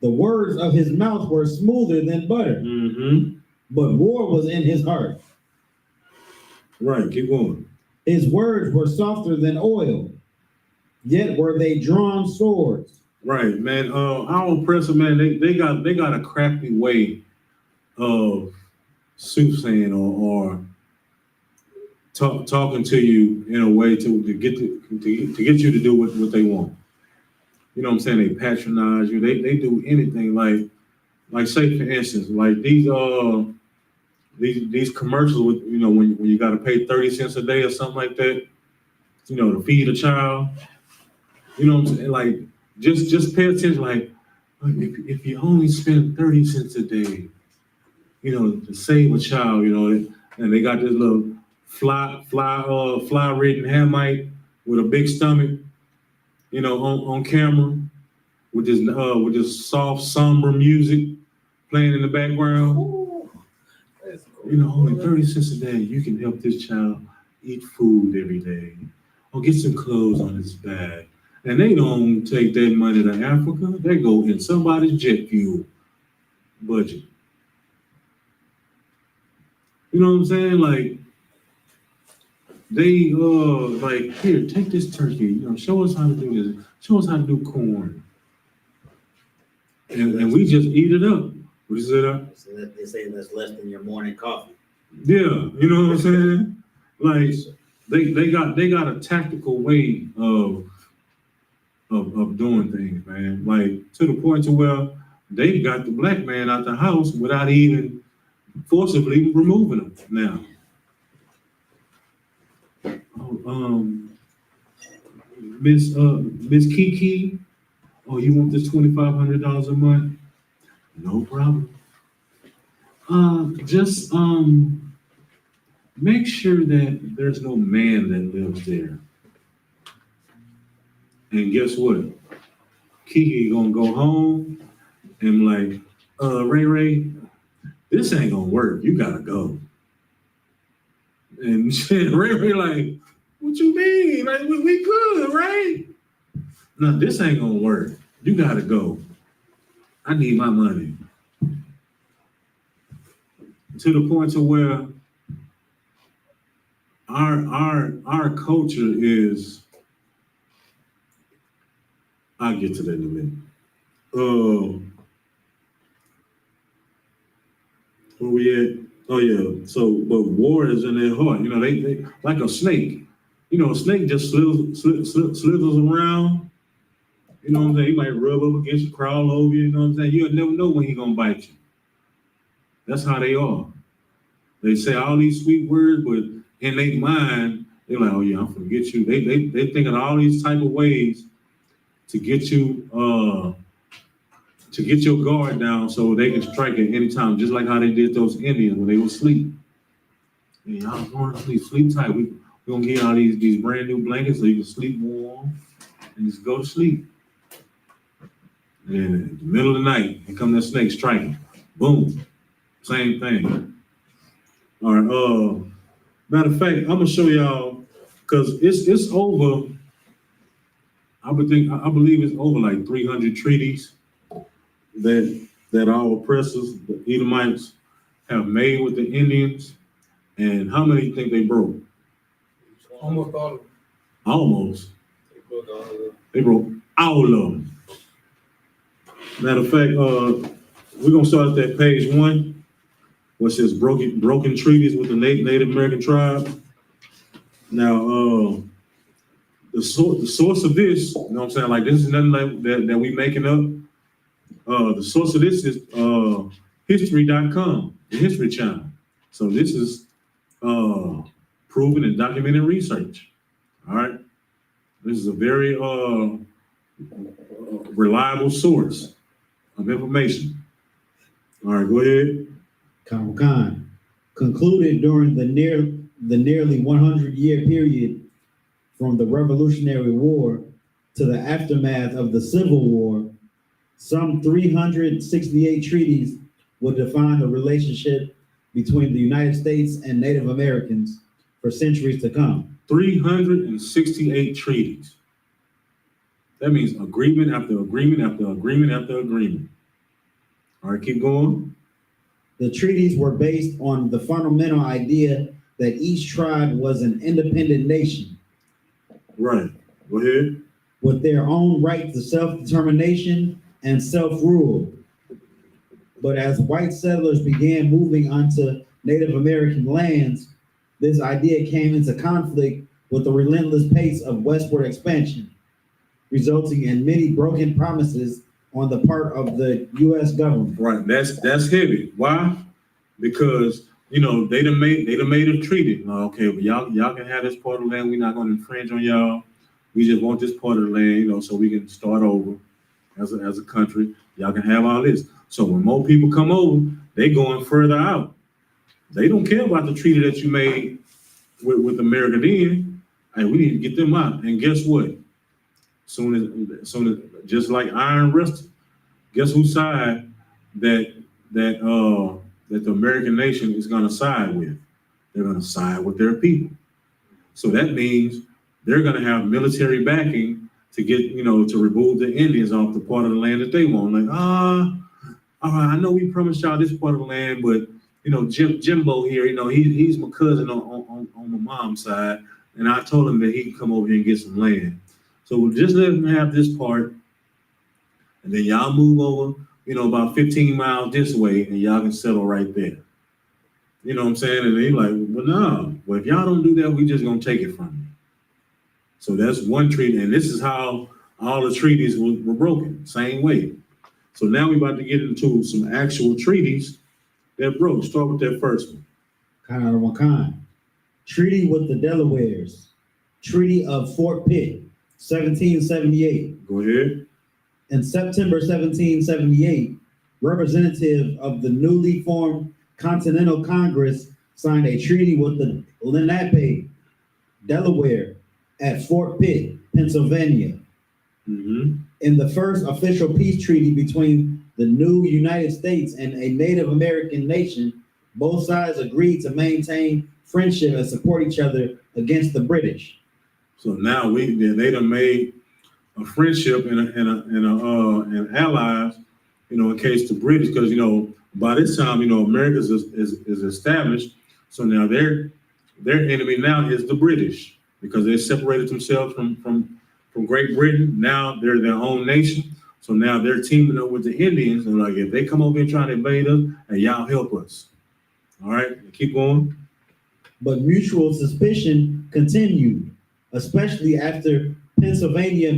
The words of his mouth were smoother than butter. Mm-hmm. But war was in his heart. Right, keep going. His words were softer than oil, yet were they drawn swords. Right, man. Our oppressor, man, they got a crafty way of soothsaying or talking to you in a way to get you to do what they want. You know what I'm saying? They patronize you. They do anything like say for instance, like these commercials with, you know, when you got to pay 30 cents a day or something like that, you know, to feed a child. You know what I'm saying? Like just pay attention. Like if you only spend 30 cents a day, you know, to save a child, you know, and they got this little fly-ridden Hamite with a big stomach, you know, on camera with this soft, somber music playing in the background. Ooh, that's cool. You know, only 30 cents a day, you can help this child eat food every day or get some clothes on his back. And they don't take that money to Africa. They go in somebody's jet fuel budget. You know what I'm saying? Like, they like, here, take this turkey. You know, show us how to do this. Show us how to do corn. And we just eat it up. What is it up? They say that's less than your morning coffee. Yeah, you know what I'm saying? Like they got a tactical way of of doing things, man. Like to the point to where they got the black man out the house without even forcibly removing him now. Miss Kiki, oh, you want this $2,500 a month? No problem. Just make sure that there's no man that lives there. And guess what? Kiki gonna go home and like, Ray, this ain't gonna work. You gotta go. And Ray like, what you mean? Like, we good, right? No, this ain't gonna work. You gotta go. I need my money. To the point to where our culture is, I'll get to that in a minute. Where we at? Oh yeah. So, but war is in their heart. You know, they like a snake. You know, a snake just slithers around. You know what I'm saying? He might rub up against you, crawl over you. You know what I'm saying? You'll never know when he's gonna bite you. That's how they are. They say all these sweet words, but in their mind, they're like, oh yeah, I'm gonna get you. They think of all these type of ways to get you to get your guard down so they can strike at any time, just like how they did those Indians when they were asleep. Hey, y'all going to sleep tight. We're gonna get all these brand new blankets so you can sleep warm and just go to sleep. And in the middle of the night, here come that snake striking. Boom. Same thing. All right. Matter of fact, I'm gonna show y'all because it's over. I believe it's over like 300 treaties that our oppressors, the Edomites, have made with the Indians. And how many do you think they broke? Almost all of them. Almost. They broke all of them. They broke all of them. Matter of fact, we're gonna start at that page 1, which says broken treaties with the Native American tribe. Now, the source of this, you know what I'm saying? Like, this is nothing like that we making up. The source of this is history.com, the History Channel. So this is proven and documented research. All right. This is a very reliable source of information. All right, go ahead. Khan concluded during the nearly 100-year period from the Revolutionary War to the aftermath of the Civil War, some 368 treaties would define the relationship between the United States and Native Americans for centuries to come. 368 treaties. That means agreement after agreement after agreement after agreement. All right, keep going. The treaties were based on the fundamental idea that each tribe was an independent nation. Right, go ahead. With their own right to self-determination and self-rule. But as white settlers began moving onto Native American lands, this idea came into conflict with the relentless pace of westward expansion, resulting in many broken promises on the part of the U.S. government. Right, that's heavy. Why? Because they done made a treaty. Okay, but y'all can have this part of the land. We're not going to infringe on y'all. We just want this part of the land, so we can start over as a country. Y'all can have all this. So when more people come over, they going further out. They don't care about the treaty that you made with America then. Hey, we need to get them out. And guess what? Soon as just like iron rusted, guess whose side that the American nation is going to side with? They're going to side with their people. So that means they're going to have military backing to get, to remove the Indians off the part of the land that they want. Like, I know we promised y'all this part of the land, but Jimbo here, he's my cousin on my mom's side, and I told him that he can come over here and get some land. So we'll just let him have this part, and then y'all move over, about 15 miles this way, and y'all can settle right there. You know what I'm saying? And they're like, well, no. Well, if y'all don't do that, we just gonna take it from you. So that's one treaty, and this is how all the treaties were broken, same way. So now we're about to get into some actual treaties that broke. Start with that first one. Kind. Treaty with the Delawares. Treaty of Fort Pitt, 1778. Go ahead. In September 1778, representatives of the newly formed Continental Congress signed a treaty with the Lenape, Delaware, at Fort Pitt, Pennsylvania. Mm-hmm. In the first official peace treaty between the new United States and a Native American nation, both sides agreed to maintain friendship and support each other against the British. So now they done made a friendship and allies, in case the British, because by this time America is established. So now their enemy now is the British because they separated themselves from Great Britain. Now they're their own nation. So now they're teaming up with the Indians, and like, if they come over here trying to invade us, and y'all help us. All right, keep going. But mutual suspicion continued, especially after Pennsylvania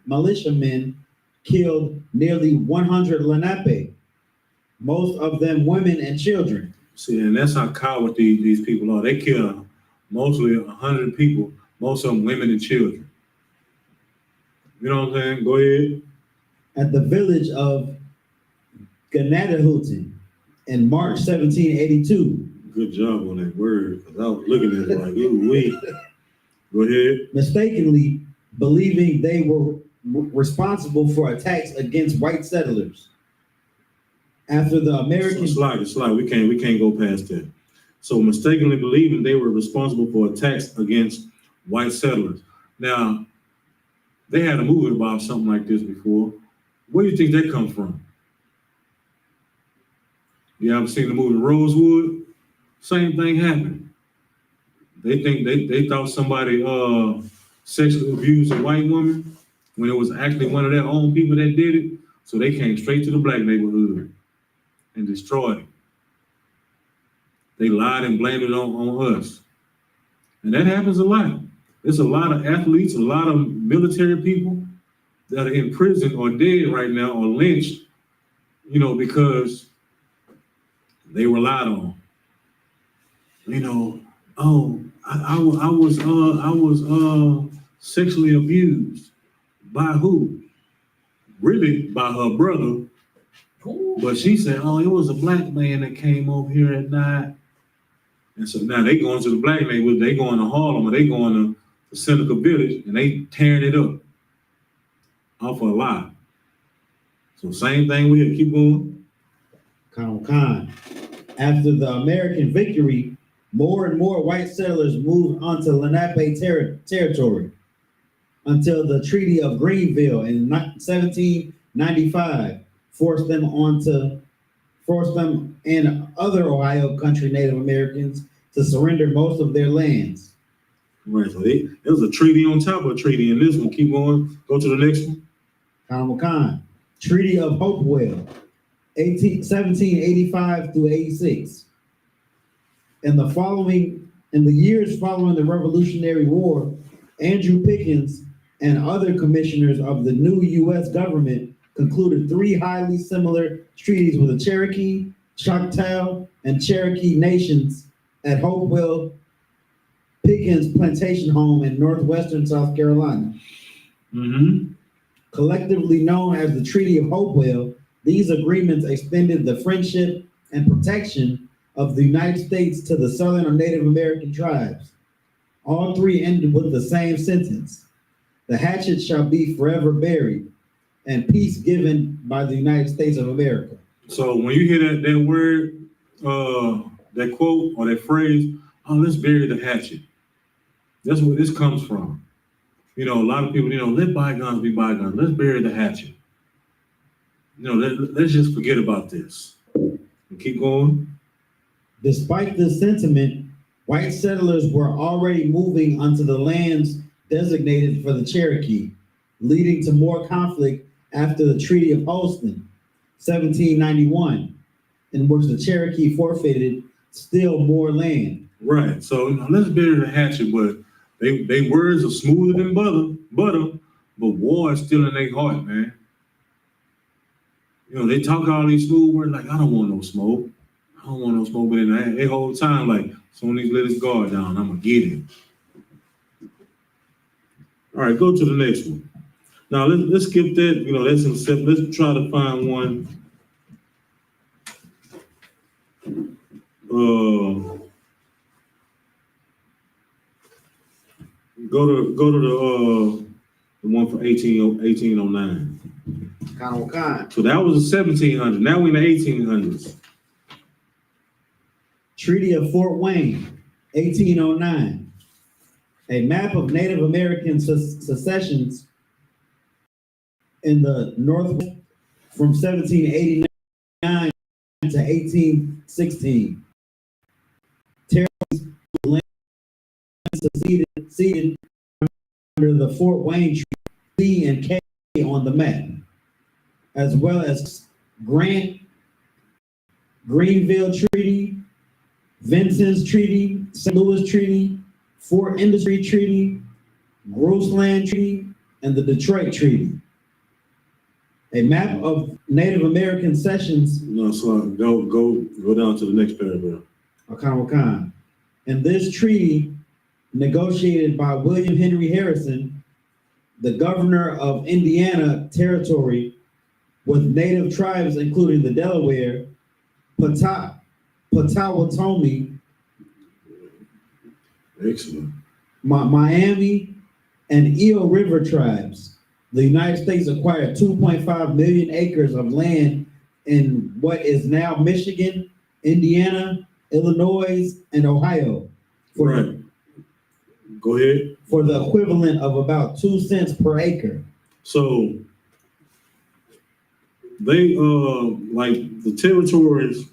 militiamen killed nearly 100 Lenape, most of them women and children. See, and that's how coward these people are. They kill mostly 100 people, most of them women and children. You know what I'm saying? Go ahead. At the village of Ganadahutin in March 1782. Good job on that word, because I was looking at it like, ooh, wait. Go ahead. Mistakenly believing they were responsible for attacks against white settlers. After the American... Slide. We can't go past that. So mistakenly believing they were responsible for attacks against white settlers. Now, they had a movie about something like this before. Where do you think that comes from? You ever seen the movie Rosewood? Same thing happened. They thought somebody sexually abused a white woman when it was actually one of their own people that did it. So they came straight to the black neighborhood and destroyed it. They lied and blamed it on us. And that happens a lot. There's a lot of athletes, a lot of military people that are in prison or dead right now or lynched, because they were lied on. I was sexually abused. By who? Really, by her brother. But she said, it was a black man that came over here at night. And so now they going to the black neighborhood, they going to Harlem, or they going to the Seneca Village, and they tearing it up off a lie. So same thing we had. Keep going. Con. After the American victory, more and more white settlers moved onto Lenape territory until the Treaty of Greenville in 1795 forced them and other Ohio country Native Americans to surrender most of their lands. Right, so there was a treaty on top of a treaty in this one. Keep going. Go to the next one. Con. Treaty of Hopewell, 1785 through 86. In the years following the Revolutionary War, Andrew Pickens and other commissioners of the new U.S. government concluded 3 highly similar treaties with the Cherokee, Choctaw, and Cherokee nations at Hopewell Pickens plantation home in northwestern South Carolina. Mm-hmm. Collectively known as the Treaty of Hopewell, these agreements extended the friendship and protection of the United States to the Southern or Native American tribes. All 3 ended with the same sentence: the hatchet shall be forever buried, and peace given by the United States of America. So when you hear that word, that quote or that phrase, let's bury the hatchet. That's where this comes from. A lot of people, let bygones be bygones. Let's bury the hatchet. Let's just forget about this. And keep going. Despite this sentiment, white settlers were already moving onto the lands designated for the Cherokee, leading to more conflict after the Treaty of Houston, 1791, in which the Cherokee forfeited still more land. Right. So let's bury the hatchet, but they words are smoother than butter, but war is still in their heart, man. You know, they talk all these smooth words like, I don't want no smoke. I don't want no smoke, but in their whole time, like, as soon as he let his guard down, I'm gonna get him. All right, go to the next one. Now let's skip that. You know, let's try to find one. Go to the one for 1809. What kind? So that was the 1700s. Now we're in the 1800s. Treaty of Fort Wayne, 1809. A map of Native American secessions in the Northwest from 1789 to 1816. Territories land seceded under the Fort Wayne Treaty, C and K on the map, as well as Greenville Treaty, Vincent's Treaty, St. Louis Treaty, Fort Industry Treaty, Grossland Treaty, and the Detroit Treaty. A map of Native American cessions. No, so go down to the next paragraph. Wakan. And this treaty, negotiated by William Henry Harrison, the governor of Indiana Territory, with native tribes including the Delaware, Potawatomi, Excellent. Miami, and Eel River tribes. The United States acquired 2.5 million acres of land in what is now Michigan, Indiana, Illinois, and Ohio. Right. Go ahead. For the equivalent of about 2 cents per acre. So they like the territories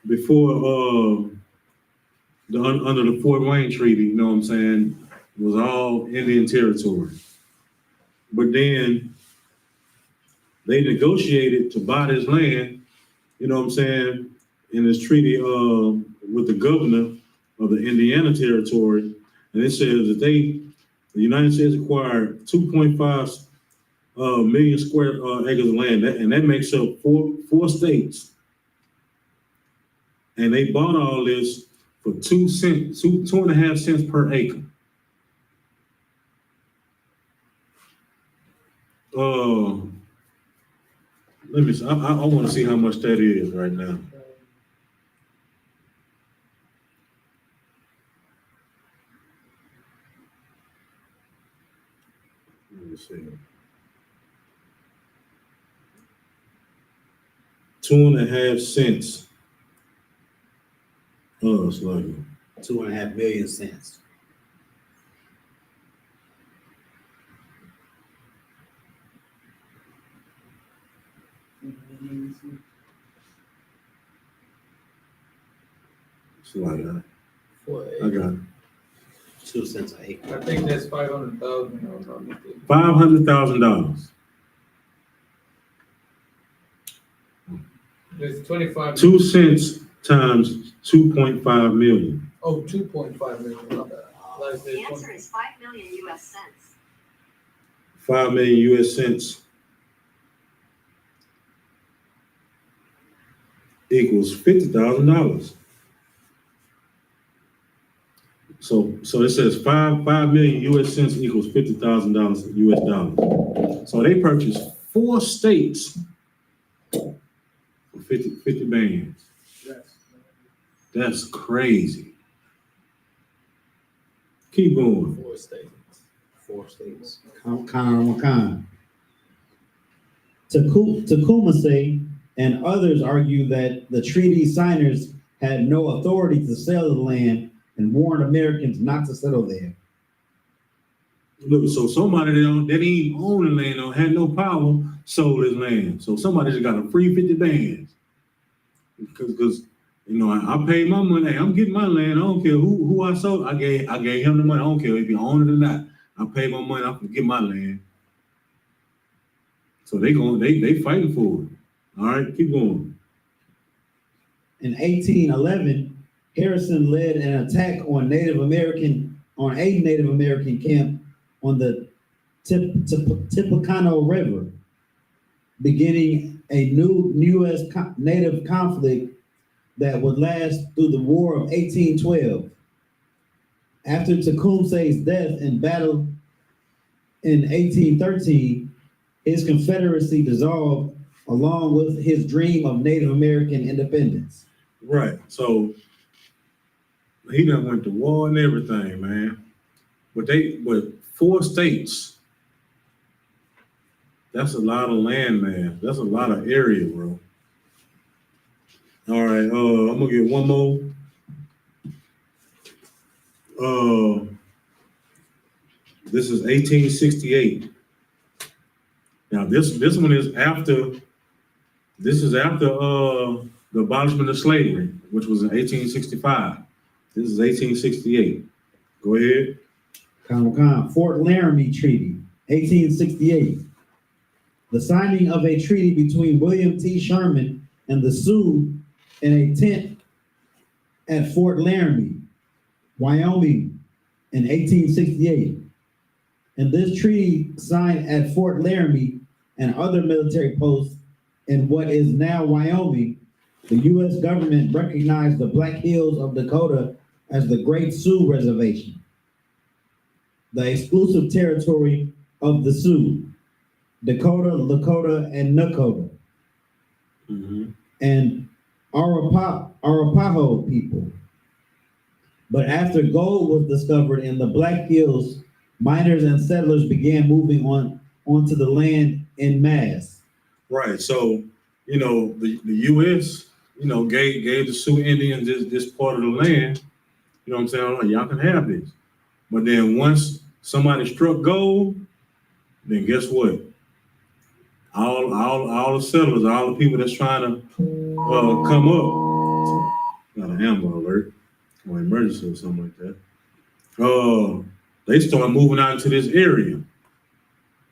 before under the Fort Wayne Treaty, you know what I'm saying, was all Indian territory. But then they negotiated to buy this land, you know what I'm saying, in this treaty with the governor of the Indiana Territory. And it says that the United States acquired 2.5 million square acres of land, and that makes up four states. And they bought all this for 2.5 cents per acre. Let me see. I want to see how much that is right now. Let me see. 2.5 cents. Oh, it's like 2.5 million cents. it's like that. I got it. 2 cents an acre. I think that's 500,000. $500,000. There's 25. 2 cents times 2.5 million. Oh, 2.5 million. My bad. Like The answer is 5 million US cents. 5 million US cents equals $50,000. So it says 5 million US cents equals $50,000 US dollars. So they purchased 4 states for 50 bands. That's crazy. Keep going. 4 states. 4 states. Wakan. Tecumseh and others argue that the treaty signers had no authority to sell the land and warned Americans not to settle there. Look, so somebody that didn't even own the land or had no power sold his land. So somebody just got a free 50 bands. Because you know, I paid my money. Hey, I'm getting my land. I don't care who I sold. I gave him the money. I don't care if you own it or not. I paid my money. I can get my land. So they fighting for it. All right, keep going. In 1811, Harrison led an attack on a Native American camp on the Tippecanoe River, beginning a new U.S. native conflict that would last through the War of 1812. After Tecumseh's death in battle in 1813, his Confederacy dissolved along with his dream of Native American independence. Right. So he done went to war and everything, man. But 4 states, that's a lot of land, man. That's a lot of area, bro. All right, I'm gonna get one more. This is 1868. Now this one is after. This is after the abolishment of slavery, which was in 1865. This is 1868. Go ahead. Fort Laramie Treaty, 1868. The signing of a treaty between William T. Sherman and the Sioux in a tent at Fort Laramie, Wyoming, in 1868. And this treaty signed at Fort Laramie and other military posts in what is now Wyoming, the U.S. government recognized the Black Hills of Dakota as the Great Sioux Reservation, the exclusive territory of the Sioux, Dakota, Lakota, and Nakota, and Arapaho people. But after gold was discovered in the Black Hills, miners and settlers began moving onto the land en masse. Right. So, the U.S., gave the Sioux Indians this part of the land. You know what I'm saying? Like, y'all can have this. But then once somebody struck gold, then guess what? All the settlers, all the people that's trying to come up, got an Amber Alert or emergency or something like that. They start moving out into this area.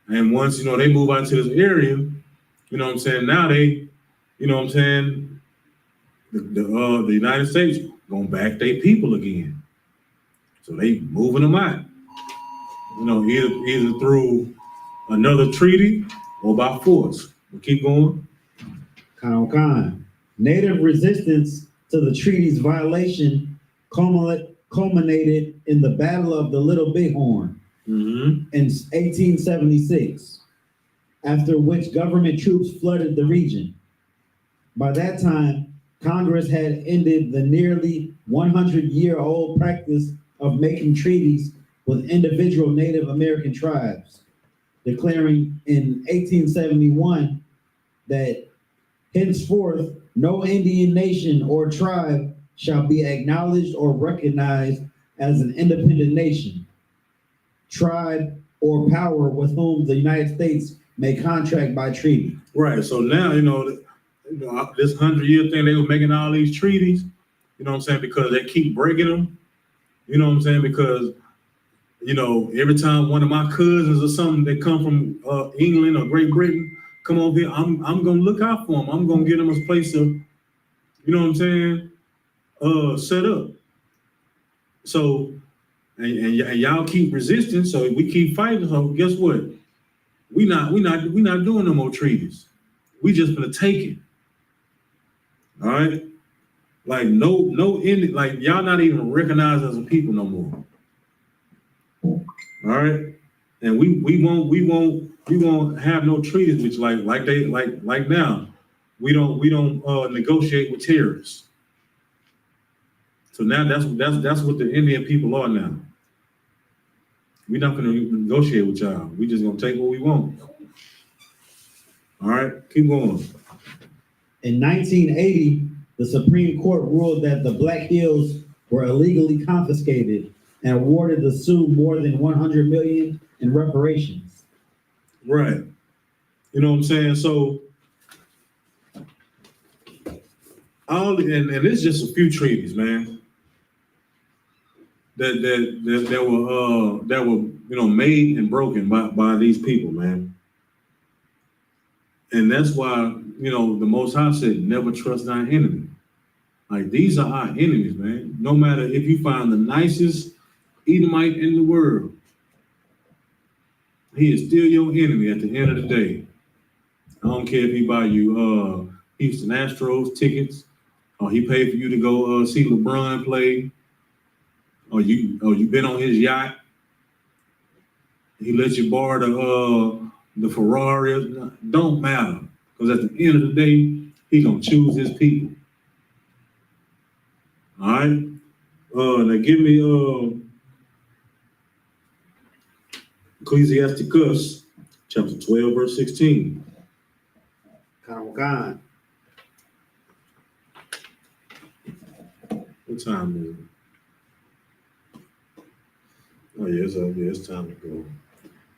And once, they move out to this area, you know what I'm saying? Now they, you know what I'm saying? The United States gonna back their people again. So they moving them out. Either through another treaty or by force. We'll keep going. Native resistance to the treaty's violation culminated in the Battle of the Little Bighorn in 1876, after which government troops flooded the region. By that time, Congress had ended the nearly 100-year-old practice of making treaties with individual Native American tribes, declaring in 1871 that henceforth no Indian nation or tribe shall be acknowledged or recognized as an independent nation, tribe, or power with whom the United States may contract by treaty. Right. So now, this 100-year thing, they were making all these treaties, you know what I'm saying, because they keep breaking them. You know what I'm saying? Because, every time one of my cousins or something that come from England or Great Britain come over here, I'm gonna look out for them. I'm gonna get them a place to, you know what I'm saying, set up. So, and y'all keep resisting, so we keep fighting. So guess what? We not doing no more treaties. We just gonna take it. All right. Like no Indian, like y'all not even recognized as a people no more. All right. And we won't have no treaties which like now. We don't negotiate with terrorists. So now that's what the Indian people are now. We're not gonna negotiate with y'all. We just gonna take what we want. All right, keep going. In 1980, the Supreme Court ruled that the Black Hills were illegally confiscated and awarded the Sioux more than $100 million in reparations. Right. You know what I'm saying? So and it's just a few treaties, man, that were made and broken by these people, man. And that's why, the Most High said, never trust thy enemy. Like, these are our enemies, man. No matter if you find the nicest Edomite in the world, He is still your enemy at the end of the day. I don't care if he buy you Houston Astros tickets, or he paid for you to go see LeBron play, or you been on his yacht. He let you borrow the Ferrari. Don't matter, because at the end of the day, he gonna choose his people. All right. Now give me Ecclesiasticus chapter 12, verse 16. Con. What time is it? Oh yeah, it's time to go.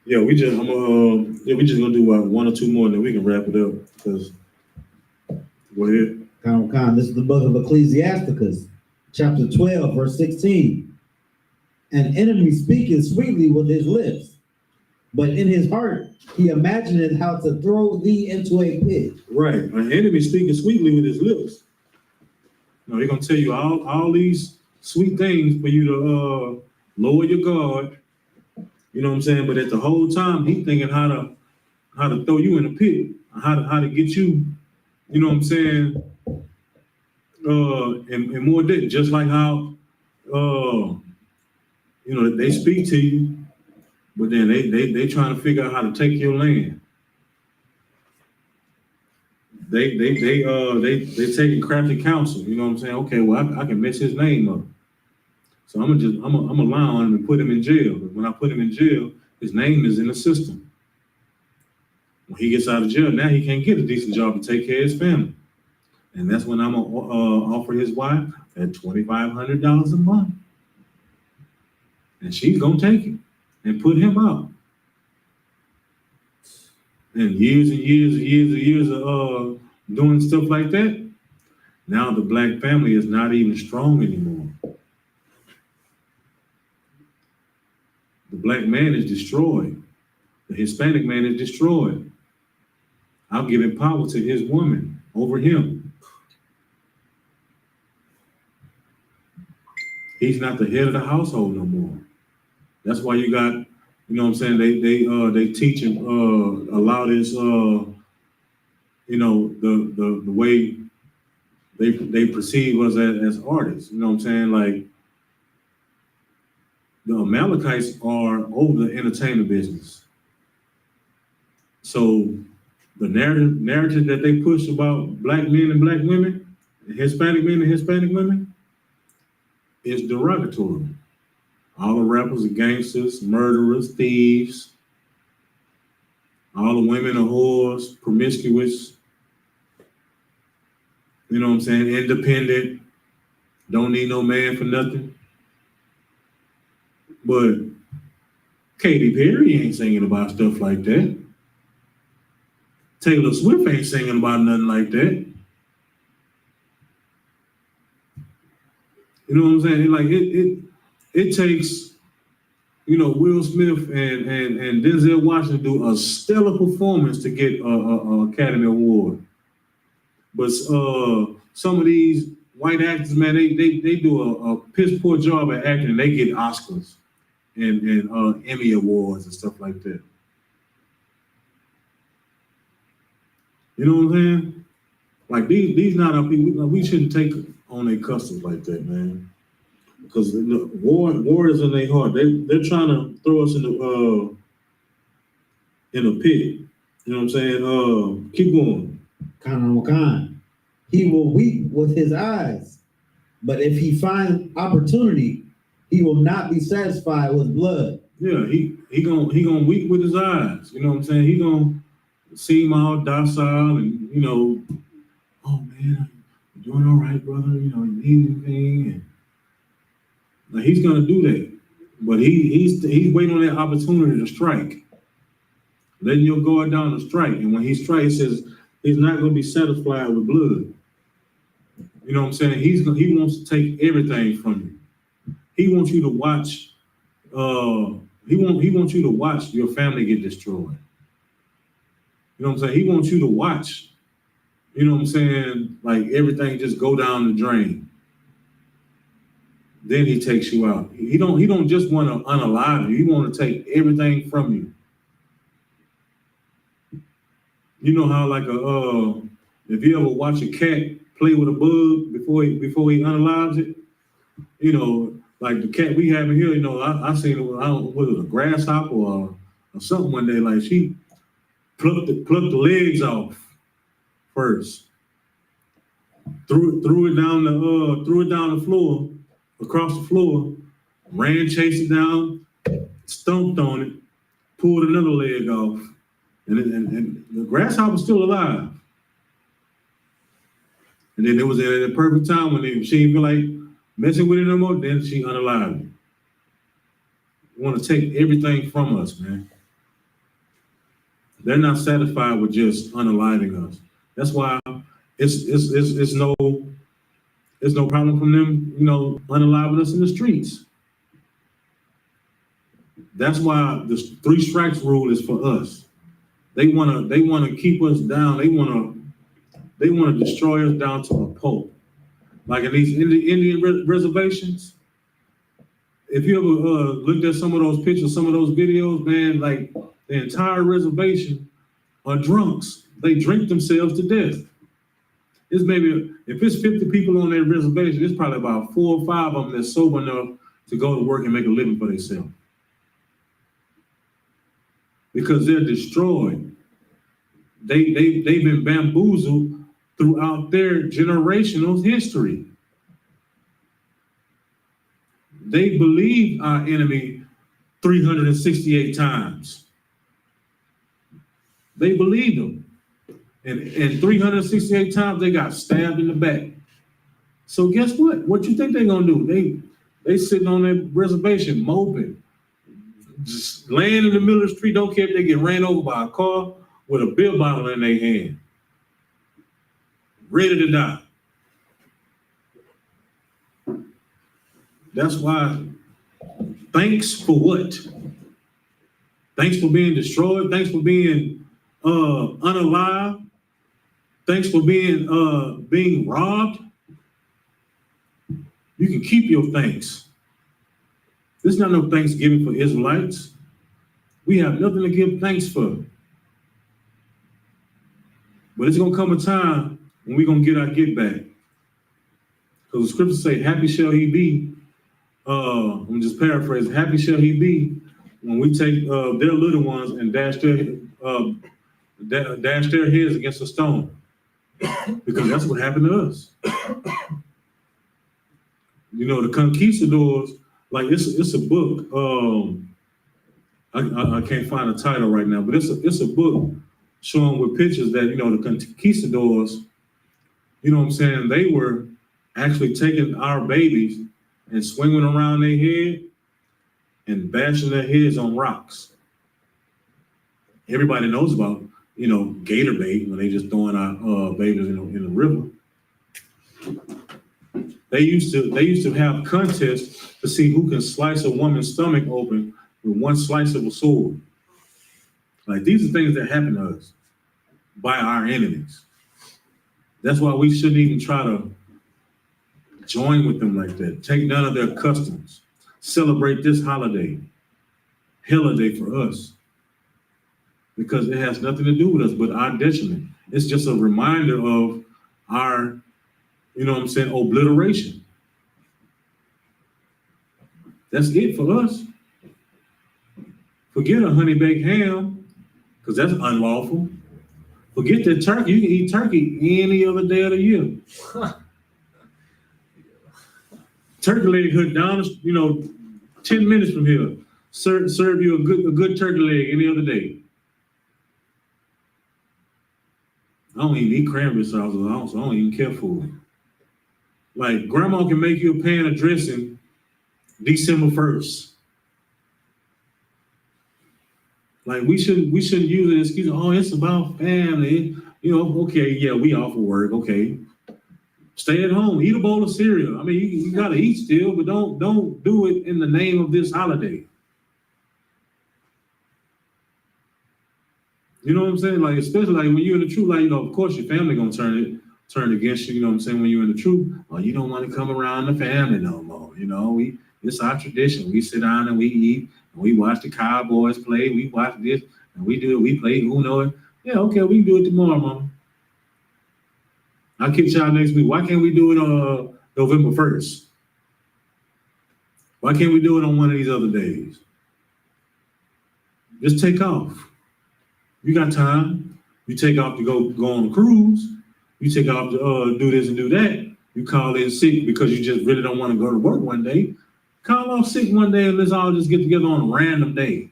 Yeah, we just gonna do one or two more, and then we can wrap it up. Because go ahead. Con. This is the book of Ecclesiasticus, chapter 12, verse 16. An enemy speaketh sweetly with his lips, but in his heart he imagineth how to throw thee into a pit. Right, an enemy speaking sweetly with his lips. No, he's gonna tell you all these sweet things for you to lower your guard. You know what I'm saying? But at the whole time, he's thinking how to throw you in a pit, how to get you. You know what I'm saying? And more than just like how they speak to you, but then they trying to figure out how to take your land. They taking crafty counsel. You know what I'm saying? Okay, well I can mess his name up, so I'm gonna lie on him and put him in jail. But when I put him in jail, his name is in the system. When he gets out of jail, now he can't get a decent job to take care of his family, and that's when I'm gonna offer his wife at $2,500 a month, and she's gonna take it and put him out. And years of doing stuff like that, now the black family is not even strong anymore. The black man is destroyed. The Hispanic man is destroyed. I'm giving power to his woman over him. He's not the head of the household no more. That's why you got, you know what I'm saying, they teach and allow this the way they perceive us as artists. You know what I'm saying? Like the Amalekites are over the entertainment business. So the narrative that they push about black men and black women, Hispanic men and Hispanic women, is derogatory. All the rappers are gangsters, murderers, thieves. All the women are whores, promiscuous. You know what I'm saying? Independent. Don't need no man for nothing. But Katy Perry ain't singing about stuff like that. Taylor Swift ain't singing about nothing like that. You know what I'm saying? Like it takes, Will Smith and Denzel Washington do a stellar performance to get a Academy Award. But some of these white actors, man, they do a piss poor job at acting, and they get Oscars and Emmy Awards and stuff like that. You know what I'm saying? Like these not our people. We shouldn't take on their customs like that, man. Because war is in their heart. They're trying to throw us in a pit. You know what I'm saying? Keep going. Con. He will weep with his eyes, but if he finds opportunity, he will not be satisfied with blood. Yeah, he gonna weep with his eyes. You know what I'm saying? He gonna seem all docile and oh man, you're doing all right, brother. You need anything? And like, he's gonna do that, but he's waiting on that opportunity to strike, letting your guard down to strike. And when he strikes, he says he's not gonna be satisfied with blood. You know what I'm saying? He wants to take everything from you. He wants you to watch. He wants you to watch your family get destroyed. You know what I'm saying? He wants you to watch. You know what I'm saying? Like everything just go down the drain. Then he takes you out. He don't just want to unalive you. He want to take everything from you. You know how like if you ever watch a cat play with a bug before he unalives it, you know, like the cat we have in here, you know, I seen it, I don't know, was it a grasshopper or something one day, like she plucked the legs off first, threw it down the floor, across the floor, ran, chased it down, stomped on it, pulled another leg off, and the grasshopper's still alive. And then it was at the perfect time when she didn't feel like messing with it no more, then she unalived it. They want to take everything from us, man. They're not satisfied with just unaliving us. That's why it's no problem from them, you know, unaliving us in the streets. That's why the 3 strikes rule is for us. They wanna keep us down. They wanna destroy us down to a pulp. Like in these Indian reservations. If you ever looked at some of those pictures, some of those videos, man, like the entire reservation are drunks. They drink themselves to death. It's maybe, if it's 50 people on that reservation, it's probably about 4 or 5 of them that's sober enough to go to work and make a living for themselves. Because they're destroyed. They've been bamboozled throughout their generational history. They believed our enemy 368 times. They believed them. And 368 times they got stabbed in the back. So guess what? What you think they're gonna do? They sitting on their reservation moping, just laying in the middle of the street, don't care if they get ran over by a car with a beer bottle in their hand, ready to die. That's why, thanks for what? Thanks for being destroyed. Thanks for being unalive. Thanks for being robbed. You can keep your thanks. There's not no Thanksgiving for Israelites. We have nothing to give thanks for. But it's gonna come a time when we're gonna get our get back. Because the scriptures say, happy shall he be. I'm just paraphrasing, happy shall he be when we take their little ones and dash their heads against a stone. Because that's what happened to us. You know, the conquistadors, like it's a book. I can't find a title right now, but it's a book showing with pictures that, you know, the conquistadors, you know what I'm saying, they were actually taking our babies and swinging around their head and bashing their heads on rocks. Everybody knows about, you know, gator bait when they just throwing our babies in the river. They used to have contests to see who can slice a woman's stomach open with one slice of a sword. Like, these are things that happen to us by our enemies. That's why we shouldn't even try to join with them like that. Take none of their customs. Celebrate this holiday for us. Because it has nothing to do with us but our detriment. It's just a reminder of our, you know what I'm saying, obliteration. That's it for us. Forget a honey baked ham, because that's unlawful. Forget that turkey. You can eat turkey any other day of the year. Turkey leg hood down, you know, 10 minutes from here. Serve you a good turkey leg any other day. I don't even eat cranberry sauce, so I don't even care for it. Like, grandma can make you a pan of dressing December 1st. Like, we shouldn't use an excuse, oh, it's about family. You know, okay, yeah, we off of work, okay. Stay at home, eat a bowl of cereal. I mean, you gotta eat still, but don't do it in the name of this holiday. You know what I'm saying? Like, especially like when you're in the truth, like, you know, of course your family gonna turn against you, you know what I'm saying, when you're in the truth. Well, you don't want to come around the family no more. You know, it's our tradition. We sit down and we eat, and we watch the Cowboys play, we watch this, and we play Uno. Yeah, okay, we can do it tomorrow, Mama. I'll catch y'all next week. Why can't we do it on November 1st? Why can't we do it on one of these other days? Just take off. You got time. You take off to go on a cruise. You take off to do this and do that. You call in sick because you just really don't want to go to work one day. Call off sick one day and let's all just get together on a random day.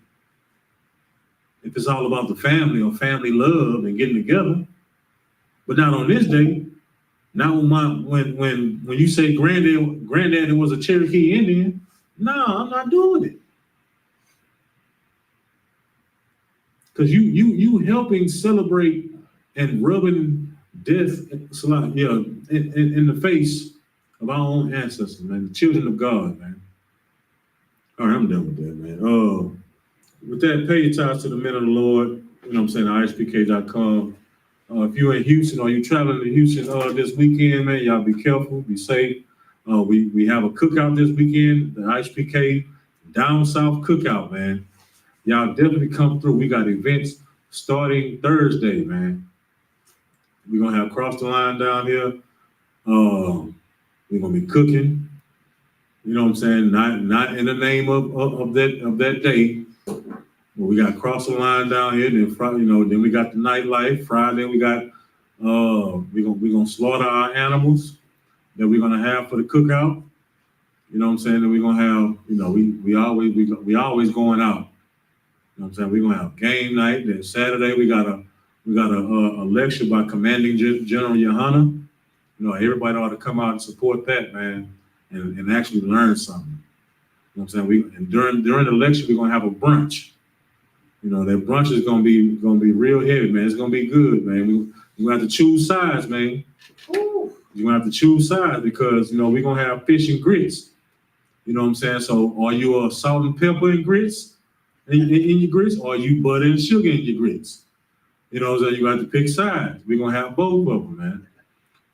If it's all about the family or family love and getting together. But not on this day. Not when you say granddaddy was a Cherokee Indian. No, I'm not doing it. Because you helping celebrate and rubbing death in the face of our own ancestors, man, the children of God, man. All right, I'm done with that, man. With that, pay your tithes to the men of the Lord. You know what I'm saying? ISUPK.com. If you're in Houston or you're traveling to Houston this weekend, man, y'all be careful, be safe. We have a cookout this weekend, the I.S.U.P.K. Down South Cookout, man. Y'all definitely come through. We got events starting Thursday, man. We're gonna have Cross the Line down here. We're gonna be cooking. You know what I'm saying? Not in the name of that day. But we got Cross the Line down here. Then Friday, then we got the nightlife. Friday we got we're gonna slaughter our animals that we're gonna have for the cookout. You know what I'm saying? And we're gonna have, we always going out. You know what I'm saying? We're gonna have game night. Then Saturday we got a lecture by Commanding General YAHANNA. Everybody ought to come out and support that, man, and actually learn something. You know what I'm saying? During the lecture we're gonna have a brunch. That brunch is gonna be real heavy, man. It's gonna be good, man. We're gonna have to choose sides, man. You're gonna have to choose sides because we're gonna have fish and grits. You know what I'm saying? So are you a salt and pepper and grits in your grits, or are you butter and sugar in your grits? So you got to pick sides. We're gonna have both of them, man.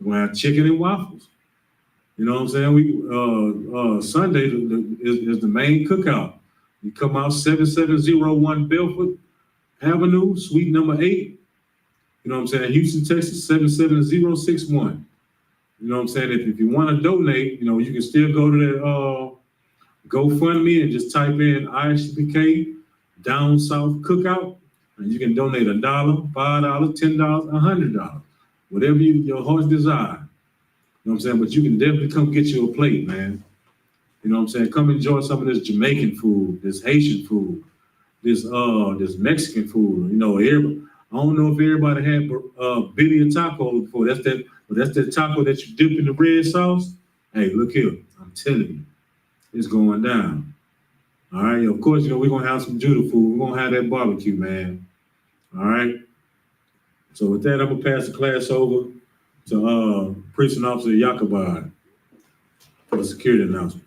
We're gonna have chicken and waffles. You know what I'm saying? We Sunday is the main cookout. You come out 7701 Belford Avenue, suite number 8. You know what I'm saying? Houston, Texas 77061. You know what I'm saying? If you want to donate, you can still go to that GoFundMe and just type in I.S.U.P.K. Down South Cookout, and you can donate $1, $5, $10, $100, whatever your heart's desire. You know what I'm saying? But you can definitely come get you a plate, man. You know what I'm saying? Come enjoy some of this Jamaican food, this Haitian food, this Mexican food. I don't know if everybody had birria taco before. That's that taco that you dip in the red sauce. Hey, look here. I'm telling you, it's going down. All right. Of course, we're gonna have some Judah food. We're gonna have that barbecue, man. All right. So with that, I'm gonna pass the class over to Priest and Officer Yakubad for the security announcement.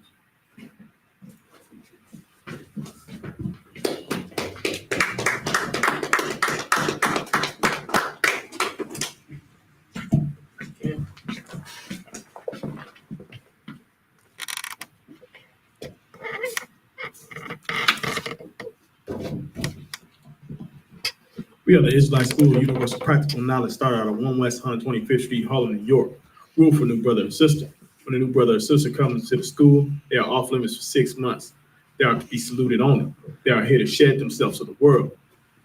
We are the Israelite School of Universal Practical Knowledge, started out of 1 West 125th Street, Harlem, New York. Rule for new brother and sister. When a new brother or sister comes to the school, they are off limits for 6 months. They are to be saluted only. They are here to shed themselves to the world.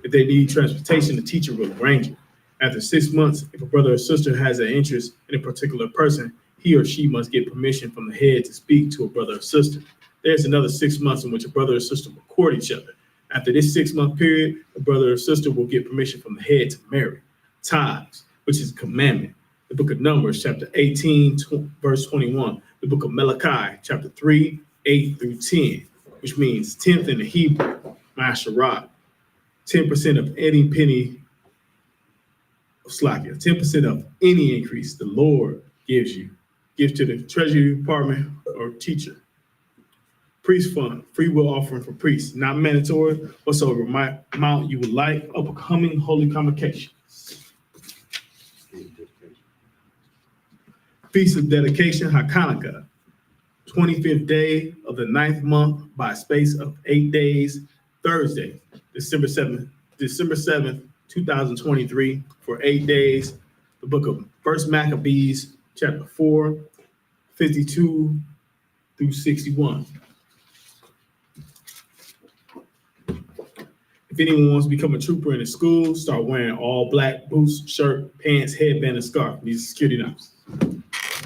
If they need transportation, the teacher will arrange it. After 6 months, if a brother or sister has an interest in a particular person, he or she must get permission from the head to speak to a brother or sister. There's another 6 months in which a brother or sister will court each other. After this 6-month period, a brother or sister will get permission from the head to marry. Tithes, which is a commandment. The book of Numbers, chapter 18, verse 21. The book of Malachi, chapter 3, 8 through 10, which means 10th in the Hebrew, Masharah. 10% of any penny of Slakia, 10% of any increase the Lord gives you. Gives to the Treasury Department or teacher. Priest fund, free will offering for priests, not mandatory, whatsoever amount you would like, upcoming holy convocations. Feast of dedication, Hanukkah, 25th day of the 9th month by a space of 8 days, Thursday, December 7th, 2023 for 8 days. The book of First Maccabees, chapter 4, 52 through 61. If anyone wants to become a trooper in the school, start wearing all black boots, shirt, pants, headband, and scarf. These are security numbers.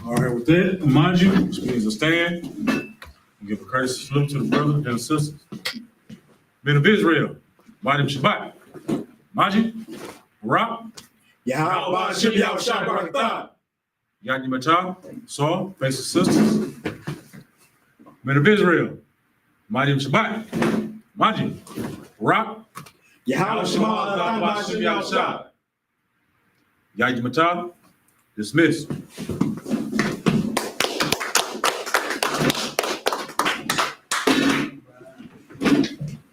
All right, with that, mind you, which means to stand and give a courtesy salute to the brothers and sisters. Men of Israel, Madim Shabbat, Maji, Rock, Yahweh Shem Yahweh Shah Barakatah. Yaki Machal, Saul, face of sisters. Men of Israel, Madim Shabbat, Maji, Rock, Yahweh Shema Allah Shem Yahweh Shah. Yaki Machal, dismissed.